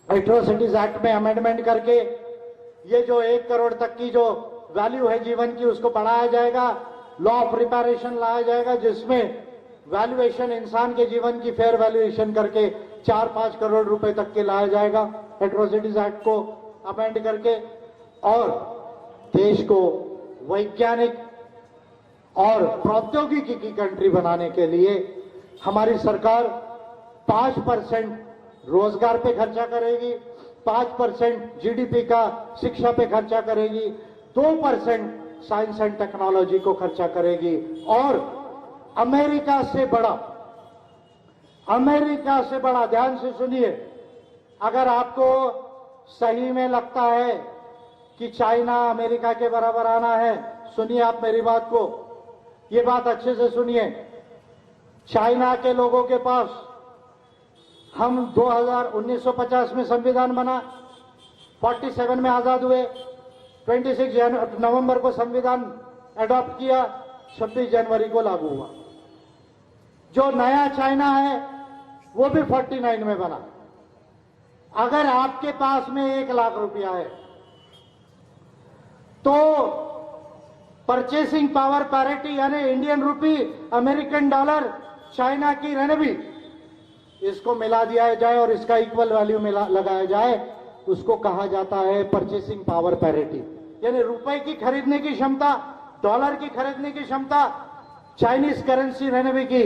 एट्रोसिटीज एक्ट में अमेंडमेंट करके ये जो 1 करोड़ तक की जो वैल्यू है जीवन की उसको बढ़ाया जाएगा। लॉ ऑफ रिपेरेशन लाया जाएगा जिसमें वैल्यूएशन इंसान के जीवन की फेयर वैल्यूएशन करके 4-5 करोड़ रुपए तक के लाया जाएगा एट्रोसिटीज एक्ट को अमेंड करके। और देश को वैज्ञानिक और प्रौद्योगिकी की कंट्री बनाने के लिए हमारी सरकार 5% रोजगार पे खर्चा करेगी, 5% जीडीपी का शिक्षा पे खर्चा करेगी, 2% साइंस एंड टेक्नोलॉजी को खर्चा करेगी। और अमेरिका से बड़ा ध्यान से सुनिए, अगर आपको सही में लगता है कि चाइना अमेरिका के बराबर आना है, सुनिए आप मेरी बात को, ये बात अच्छे से सुनिए। चाइना के लोगों के पास हम 1950 में संविधान बना, 47 में आजाद हुए, 26 नवंबर को संविधान एडॉप्ट किया, 26 जनवरी को लागू हुआ। जो नया चाइना है वो भी 49 में बना। अगर आपके पास में 1 लाख रुपया है तो परचेसिंग पावर पैरिटी यानी Indian rupee, American dollar, China की रेनबी, इसको मिला दिया जाए और इसका इक्वल वैल्यू लगाया जाए, उसको कहा जाता है परचेसिंग पावर पैरिटी। यानी रुपए की खरीदने की क्षमता, डॉलर की खरीदने की क्षमता, चाइनीज करेंसी रेनबी की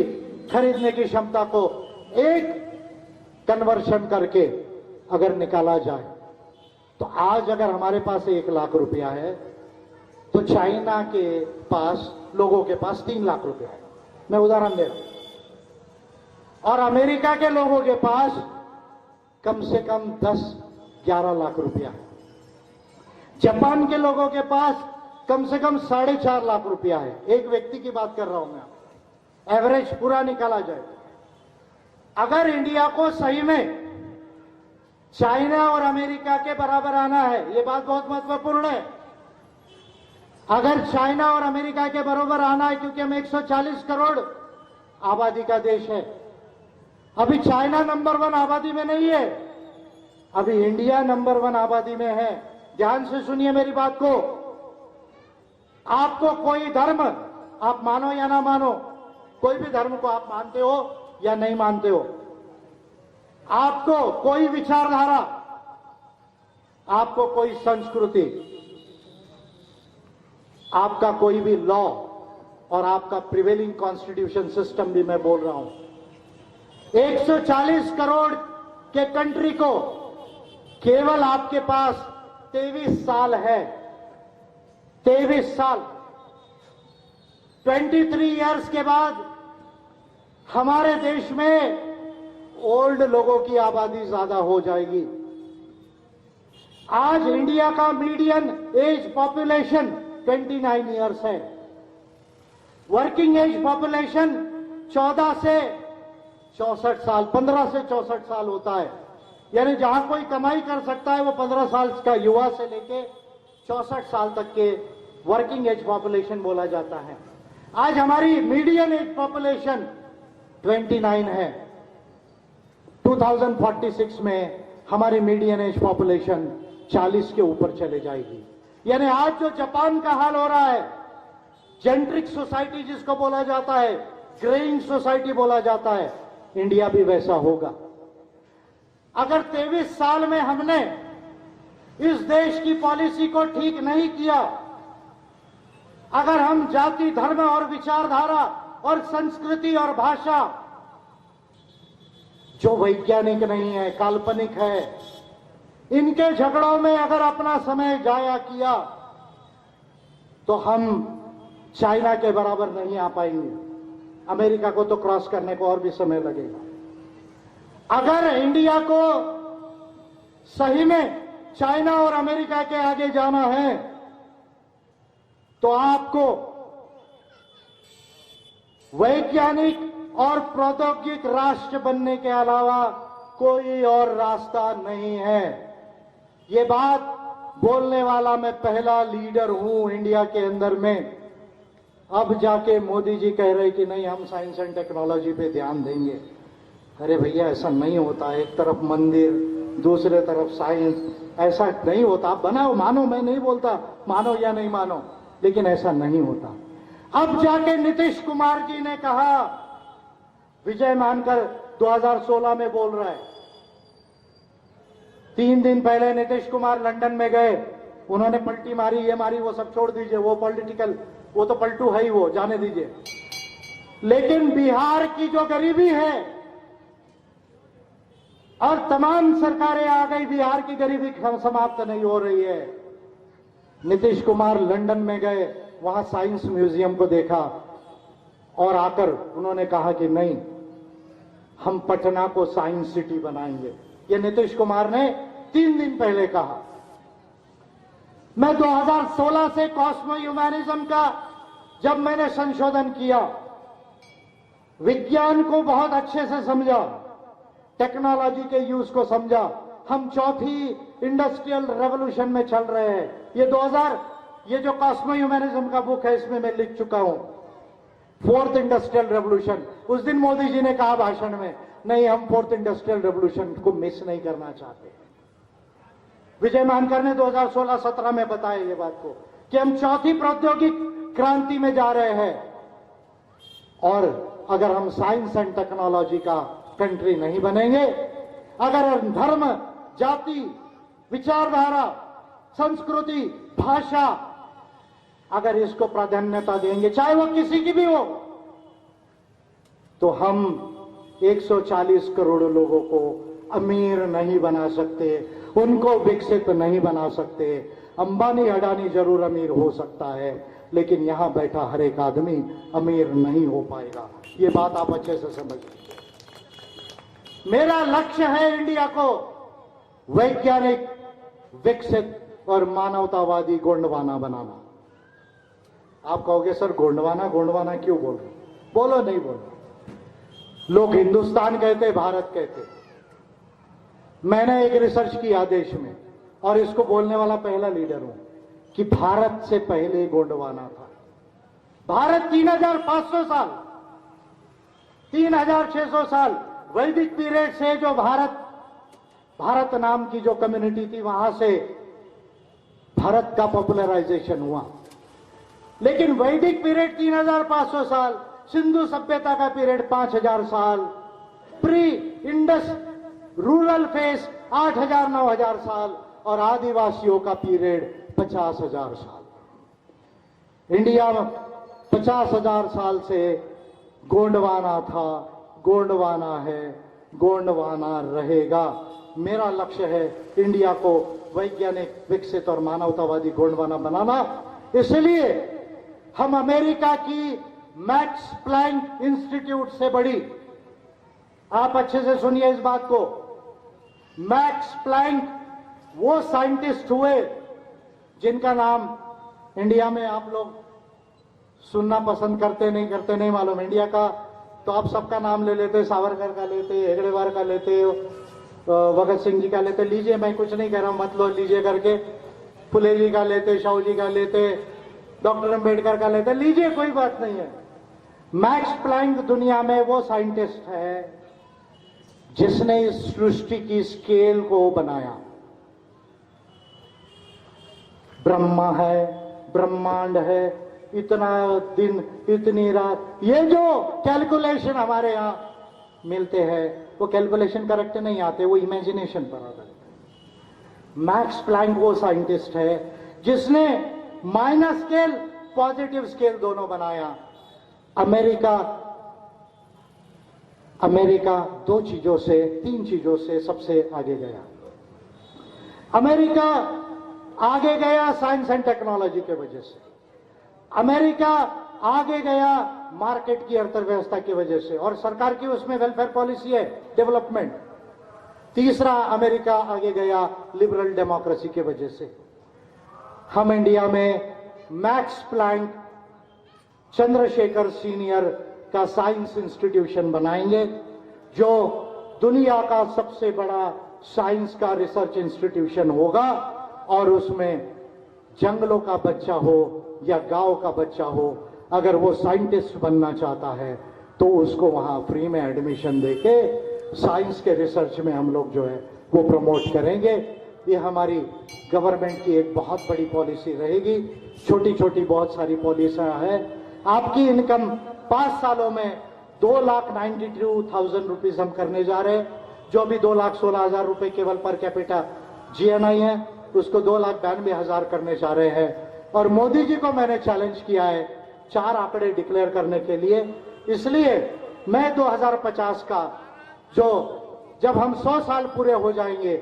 खरीदने की क्षमता को एक कन्वर्शन करके अगर निकाला जाए तो आज अगर हमारे पास 1 लाख रुपया है तो चाइना के पास, लोगों के पास 3 लाख रुपया है। मैं उदाहरण दे रहा हूं। और अमेरिका के लोगों के पास कम से कम 10-11 लाख रुपया है। जापान के लोगों के पास कम से कम 4.5 लाख रुपया है। एक व्यक्ति की बात कर रहा हूं मैं, एवरेज पूरा निकाला जाए। अगर इंडिया को सही में चाइना और अमेरिका के बराबर आना है, ये बात बहुत महत्वपूर्ण है। अगर चाइना और अमेरिका के बराबर आना है, क्योंकि हम 140 करोड़ आबादी का देश है। अभी चाइना नंबर 1 आबादी में नहीं है, अभी इंडिया नंबर 1 आबादी में है। ध्यान से सुनिए मेरी बात को। आपको कोई धर्म, आप मानो या ना मानो, कोई भी धर्म को आप मानते हो या नहीं मानते हो, आपको कोई विचारधारा, आपको कोई संस्कृति, आपका कोई भी लॉ और आपका प्रिवेलिंग कॉन्स्टिट्यूशन सिस्टम भी मैं बोल रहा हूं, 140 करोड़ के कंट्री को केवल आपके पास 23 साल है, 23 साल, 23 इयर्स के बाद हमारे देश में ओल्ड लोगों की आबादी ज्यादा हो जाएगी। आज इंडिया का मीडियन एज पॉपुलेशन 29 इयर्स है। वर्किंग एज पॉपुलेशन 14 से 64 साल, 15 से 64 साल होता है। यानी जहां कोई कमाई कर सकता है वो 15 साल का युवा से लेके 64 साल तक के वर्किंग एज पॉपुलेशन बोला जाता है। आज हमारी मीडियन एज पॉपुलेशन 29 है। 2046 में हमारी मीडियन एज पॉपुलेशन 40 के ऊपर चले जाएगी। यानी आज जो जापान का हाल हो रहा है, जेंट्रिक सोसाइटी जिसको बोला जाता है, ग्रेइंग सोसाइटी बोला जाता है, इंडिया भी वैसा होगा। अगर 23 साल में हमने इस देश की पॉलिसी को ठीक नहीं किया, अगर हम जाति, धर्म और विचारधारा और संस्कृति और भाषा जो वैज्ञानिक नहीं है, काल्पनिक है, इनके झगड़ों में अगर अपना समय जाया किया तो हम चाइना के बराबर नहीं आ पाएंगे। अमेरिका को तो क्रॉस करने को और भी समय लगेगा। अगर इंडिया को सही में चाइना और अमेरिका के आगे जाना है तो आपको वैज्ञानिक और प्रौद्योगिक राष्ट्र बनने के अलावा कोई और रास्ता नहीं है। ये बात बोलने वाला मैं पहला लीडर हूं इंडिया के अंदर में। अब जाके मोदी जी कह रहे कि नहीं, हम साइंस एंड टेक्नोलॉजी पे ध्यान देंगे। अरे भैया, ऐसा नहीं होता। एक तरफ मंदिर, दूसरे तरफ साइंस, ऐसा नहीं होता। आप बनाओ, मानो, मैं नहीं बोलता मानो या नहीं मानो, लेकिन ऐसा नहीं होता। अब जाके नीतीश कुमार जी ने कहा, विजय मानकर 2016 में बोल रहा है। 3 दिन पहले नीतीश कुमार लंदन में गए, उन्होंने पलटी मारी, ये मारी, वो सब छोड़ दीजिए, वो पॉलिटिकल, वो तो पलटू है ही, वो जाने दीजिए। लेकिन बिहार की जो गरीबी है, और तमाम सरकारें आ गई, बिहार की गरीबी समाप्त नहीं हो रही है। नीतीश कुमार लंदन में गए, वहां साइंस म्यूजियम को देखा और आकर उन्होंने कहा कि नहीं, हम पटना को साइंस सिटी बनाएंगे। ये नीतीश कुमार ने 3 दिन पहले कहा। मैं 2016 से कॉस्मो ह्यूमैनिज्म का जब मैंने संशोधन किया, विज्ञान को बहुत अच्छे से समझा, टेक्नोलॉजी के यूज को समझा। हम चौथी इंडस्ट्रियल रेवोल्यूशन में चल रहे हैं। ये जो कॉस्मो ह्यूमैनिज्म का बुक है, इसमें मैं लिख चुका हूं, 4th इंडस्ट्रियल रेवोल्यूशन। उस दिन मोदी जी ने कहा भाषण में, नहीं, हम 4th इंडस्ट्रियल रेवोल्यूशन को मिस नहीं करना चाहते। विजय मानकर ने 2016-17 में बताया ये बात को कि हम चौथी प्रौद्योगिक क्रांति में जा रहे हैं। और अगर हम साइंस एंड टेक्नोलॉजी का कंट्री नहीं बनेंगे, अगर हम धर्म, जाति, विचारधारा, संस्कृति, भाषा, अगर इसको प्राधान्यता देंगे, चाहे वो किसी की भी हो, तो हम 140 करोड़ लोगों को अमीर नहीं बना सकते, उनको विकसित नहीं बना सकते। अंबानी, अडानी जरूर अमीर हो सकता है, लेकिन यहां बैठा हर एक आदमी अमीर नहीं हो पाएगा। ये बात आप अच्छे से समझिए। मेरा लक्ष्य है इंडिया को वैज्ञानिक, विकसित और मानवतावादी गोंडवाना बनाना। आप कहोगे, सर गोंडवाना गोंडवाना क्यों बोल रहे? बोलो, नहीं बोलो। लोग हिंदुस्तान कहते, भारत कहते। मैंने एक रिसर्च किया देश में, और इसको बोलने वाला पहला लीडर हूं कि भारत से पहले गोंडवाना था। भारत 3500 साल, 3600 साल वैदिक पीरियड से जो भारत नाम की जो कम्युनिटी थी, वहां से भारत का पॉपुलराइजेशन हुआ। लेकिन वैदिक पीरियड 3500 साल, सिंधु सभ्यता का पीरियड 5000 साल, प्री इंडस रूरल फेस 8,000 9,000 साल और आदिवासियों का पीरियड 50,000 साल। इंडिया में 50,000 साल से गोंडवाना था, गोंडवाना है, गोंडवाना रहेगा। मेरा लक्ष्य है इंडिया को वैज्ञानिक, विकसित और मानवतावादी गोंडवाना बनाना। इसलिए हम अमेरिका की मैक्स प्लैंक इंस्टीट्यूट से बड़ी, आप अच्छे से सुनिए इस बात को, मैक्स प्लैंक वो साइंटिस्ट हुए जिनका नाम इंडिया में आप लोग सुनना पसंद करते नहीं मालूम। इंडिया का तो आप सबका नाम ले लेते, सावरकर का लेते, हेगड़ेवार का लेते, भगत सिंह जी का लेते, लीजिए, मैं कुछ नहीं कह रहा हूं, मत लो लीजिए करके, फुले जी का लेते, शाहू जी का लेते, डॉक्टर अंबेडकर का लेते, लीजिए, कोई बात नहीं है। मैक्स प्लैंक दुनिया में वो साइंटिस्ट है जिसने इस सृष्टि की स्केल को बनाया। ब्रह्मा है, ब्रह्मांड है, इतना दिन, इतनी रात, ये जो कैलकुलेशन हमारे यहां मिलते हैं वो कैलकुलेशन करेक्ट नहीं आते, वो इमेजिनेशन पर आते हैं। मैक्स प्लैंक वो साइंटिस्ट है जिसने माइनस स्केल, पॉजिटिव स्केल दोनों बनाया। अमेरिका दो चीजों से, तीन चीजों से सबसे आगे गया। अमेरिका आगे गया साइंस एंड टेक्नोलॉजी के वजह से। अमेरिका आगे गया मार्केट की अर्थव्यवस्था की वजह से, और सरकार की उसमें वेलफेयर पॉलिसी है, डेवलपमेंट। तीसरा, अमेरिका आगे गया लिबरल डेमोक्रेसी की वजह से। हम इंडिया में मैक्स प्लैंक चंद्रशेखर सीनियर का साइंस इंस्टीट्यूशन बनाएंगे, जो दुनिया का सबसे बड़ा साइंस का रिसर्च इंस्टीट्यूशन होगा, और उसमें जंगलों का बच्चा हो या गांव का बच्चा हो, अगर वो साइंटिस्ट बनना चाहता है तो उसको वहां फ्री में एडमिशन देके साइंस के रिसर्च में हम लोग जो है वो प्रमोट करेंगे। ये हमारी गवर्नमेंट की एक बहुत बड़ी पॉलिसी रहेगी। छोटी छोटी बहुत सारी पॉलिसियां हैं। आपकी इनकम 5 सालों में 2,92,000 रुपीज हम करने जा रहे हैं। जो अभी 2,16,000 रुपए केवल पर कैपिटा GNI है, उसको 2,92,000 करने जा रहे हैं। और मोदी जी को मैंने चैलेंज किया है 4 आंकड़े डिक्लेयर करने के लिए। इसलिए मैं 2050 का, जो जब हम 100 साल पूरे हो जाएंगे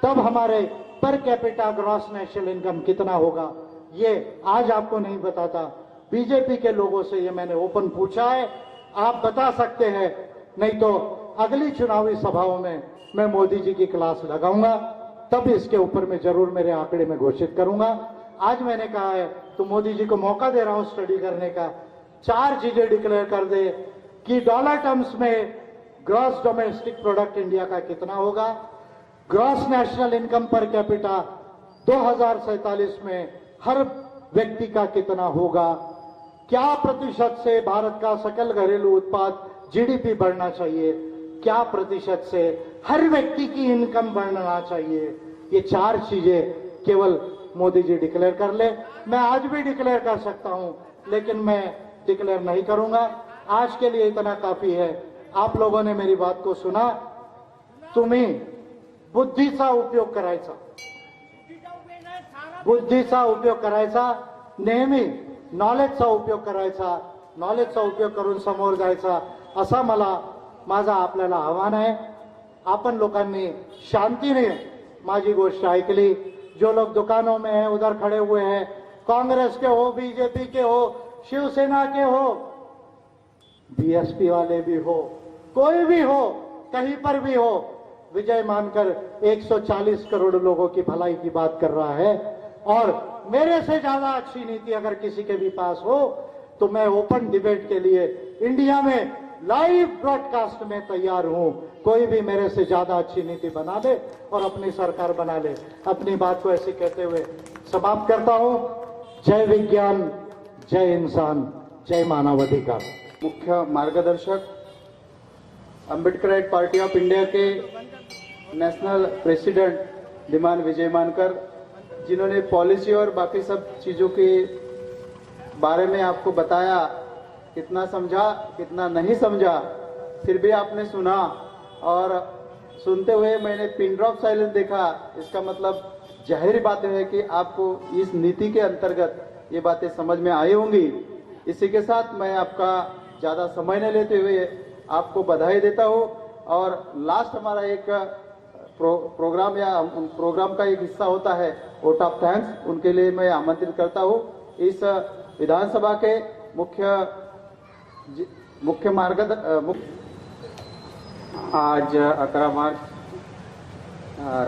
तब हमारे per capita gross national income कितना होगा, ये आज आपको नहीं बताता। बीजेपी के लोगों से ये मैंने ओपन पूछा है, आप बता सकते हैं, नहीं तो अगली चुनावी सभाओं में मैं मोदी जी की क्लास लगाऊंगा, तब इसके ऊपर मैं जरूर मेरे आंकड़े में घोषित करूंगा। आज मैंने कहा है तो मोदी जी को मौका दे रहा हूं स्टडी करने का। 4 चीजें डिक्लेयर कर दे कि डॉलर टर्म्स में ग्रॉस डोमेस्टिक प्रोडक्ट इंडिया का कितना होगा, gross national income per capita 2047 में हर व्यक्ति का कितना होगा, क्या प्रतिशत से भारत का सकल घरेलू उत्पाद GDP बढ़ना चाहिए, क्या प्रतिशत से हर व्यक्ति की इनकम बढ़ना चाहिए। ये 4 चीजें केवल मोदी जी डिक्लेयर कर ले। मैं आज भी डिक्लेयर कर सकता हूं, लेकिन मैं डिक्लेयर नहीं करूंगा। आज के लिए इतना काफी है। आप लोगों ने मेरी बात को सुना। तुम्ही बुद्धीचा उपयोग करायचा, बुद्धीचा उपयोग करायचा, नेहमी नॉलेजचा उपयोग करायचा, नॉलेजचा उपयोग करून समोर जायचा, असा मला माझा आपल्याला आव्हान आहे। आपण लोकांनी शांतीने माझी गोष्ट ऐकली। जो लोग दुकानों में हैं, उधर खड़े हुए हैं, कांग्रेस के हो, बीजेपी के हो, शिवसेना के हो, BSP वाले भी हो, कोई भी हो, कहीं पर भी हो, विजय मानकर 140 करोड़ लोगों की भलाई की बात कर रहा है। और मेरे से ज्यादा अच्छी नीति अगर किसी के भी पास हो तो मैं ओपन डिबेट के लिए इंडिया में लाइव ब्रॉडकास्ट में तैयार हूं। कोई भी मेरे से ज्यादा अच्छी नीति बना ले और अपनी सरकार बना ले। अपनी बात को ऐसे कहते हुए समाप्त करता हूं। जय विज्ञान, जय इंसान, जय मानवाधिकार। मुख्य मार्गदर्शक अंबेडकराइट पार्टी ऑफ इंडिया के नेशनल प्रेसिडेंट श्रीमान विजय मानकर, जिन्होंने पॉलिसी और बाकी सब चीज़ों के बारे में आपको बताया, कितना समझा कितना नहीं समझा, फिर भी आपने सुना और सुनते हुए मैंने पिन ड्रॉप साइलेंस देखा, इसका मतलब जाहिर बात है कि आपको इस नीति के अंतर्गत ये बातें समझ में आई होंगी। इसी के साथ मैं आपका ज़्यादा समय न लेते हुए आपको बधाई देता हूँ और लास्ट हमारा एक प्रोग्राम या प्रोग्राम का एक हिस्सा होता है वोट ऑफ थैंक्स, उनके लिए मैं आमंत्रित करता हूँ। इस विधानसभा के मुख्य आज 11 मार्च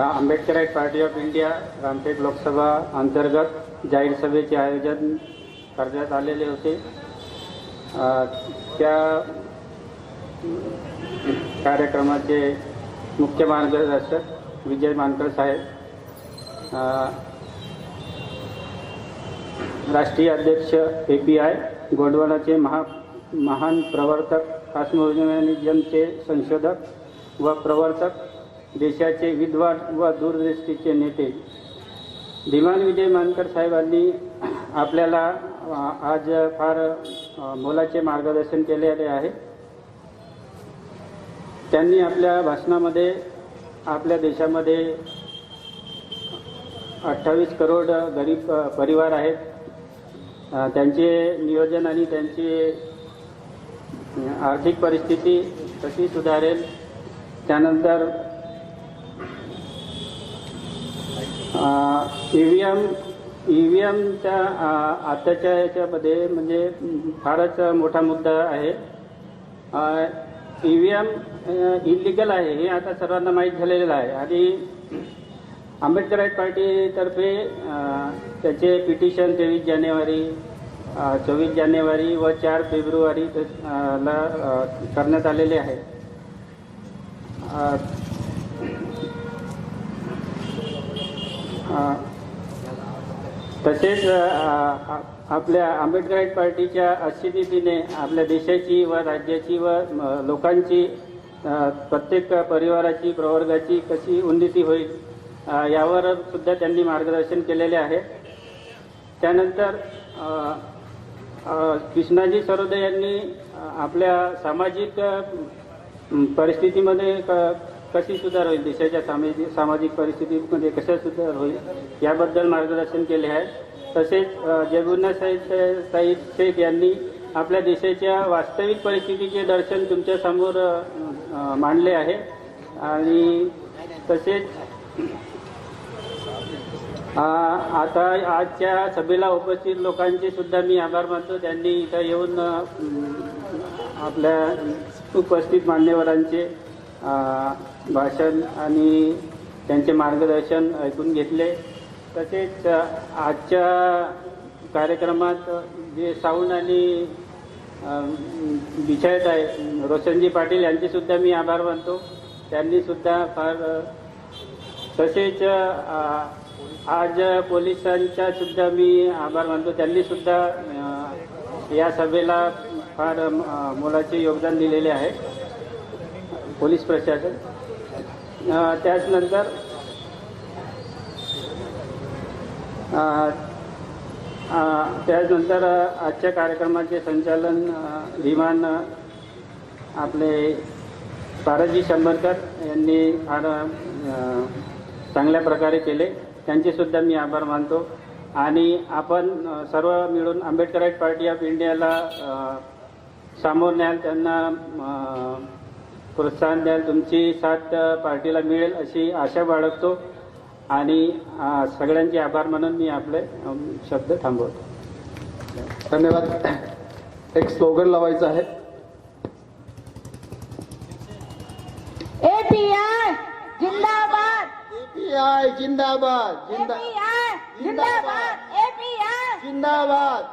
Ambedkarite party of India Ramtek Lok Sabha अंतर्गत जाहीर सभेचे आयोजन करण्यात आलेले होते। त्या कार्यक्रमाचे मुख्य मार्गदर्शक विजय मानकर साहेब, राष्ट्रीय अध्यक्ष API गोंडवानाचे महान प्रवर्तक, कॉस्मोनिझमचे संशोधक व प्रवर्तक, देशाचे विद्वान व दूरदृष्टीचे नेते धीमान विजय मानकर साहेबांनी आपल्याला आज फार मोलाचे मार्गदर्शन केलेले आहे। त्यांनी आपल्या भाषणामध्ये आपल्या देशामध्ये 28 करोड गरीब परिवार आहेत, त्यांचे नियोजन आणि त्यांची आर्थिक परिस्थिती कशी सुधारेल, त्यानंतर EVMच्या आताच्या याच्यामध्ये म्हणजे फारच मोठा मुद्दा आहे। EVM इलिगल आहे हे आता सर्वांना माहीत झालेलं आहे आणि आंबेडकराईट पार्टीतर्फे त्याचे पिटिशन 23 जानेवारी 24 जानेवारी व 4 फेब्रुवारी ला करण्यात आलेले आहे। तसेच आपल्या आंबेडकराईट पार्टीच्या अस्तित्वाने आपल्या देशाची व राज्याची व लोकांची प्रत्येक परिवाराची प्रवर्गाची कशी उन्नती होईल यावर सुद्धा त्यांनी मार्गदर्शन केलेले आहे। त्यानंतर कृष्णाजी सरोदे यांनी आपल्या सामाजिक परिस्थितीमध्ये कशी सुधार होईल, देशाच्या सामाजिक परिस्थितीमध्ये कशा सुधार होईल याबद्दल मार्गदर्शन केले आहे। तसेच जयगुन्ना साहिब शेख यांनी आपल्या देशाच्या वास्तविक परिस्थितीचे दर्शन तुमच्या समोर मांडले आहे आणि तसेच आता आजच्या सभेला उपस्थित लोकांचे सुद्धा मी आभार मानतो। त्यांनी इथं येऊन आपल्या उपस्थित मान्यवरांचे भाषण आणि त्यांचे मार्गदर्शन ऐकून घेतले। तसेच आजच्या कार्यक्रमात जे साऊंड आणि विषयत आहे रोशनजी पाटील यांचे सुद्धा मी आभार मानतो, त्यांनी सुद्धा फार। तसेच आज पोलिसांचा सुद्धा मी आभार मानतो, त्यांनी सुद्धा या सभेला फार मोलाचे योगदान दिलेले आहे, पोलीस प्रशासन। त्याचनंतर आजच्या कार्यक्रमाचे संचालन धीमान आपले पारसजी शंभरकर यांनी फार चांगल्या प्रकारे केले, त्यांचे सुद्धा मी आभार मानतो। आणि आपण सर्व मिळून आंबेडकराईट पार्टी ऑफ इंडियाला सामोर न्याल, त्यांना प्रोत्साहन द्याल, तुमची साथ पार्टीला मिळेल अशी आशा बाळगतो आणि सगळ्यांचे आभार मानून मी आपले शब्द थांबवतो। धन्यवाद। एक स्लोगन लावायचं आहे। API जिंदाबाद, API जिंदाबाद, API जिंदाबाद, API जिंदाबाद।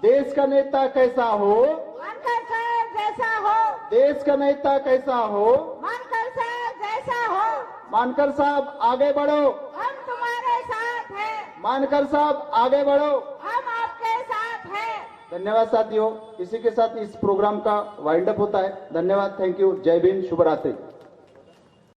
देश का नेता कैसा हो, मानकर साहब जैसा हो, देश का नेता कैसा हो, मानकर साहब जैसा हो, मानकर साहब आगे बढ़ो, हम तुम्हारे साथ हैं, मानकर साहब आगे बढ़ो। हम आपके साथ हैं। धन्यवाद साथियों, इसी के साथ इस प्रोग्राम का वाइंड अप होता है। धन्यवाद, थैंक यू, जय भीम, शुभ रात्रि।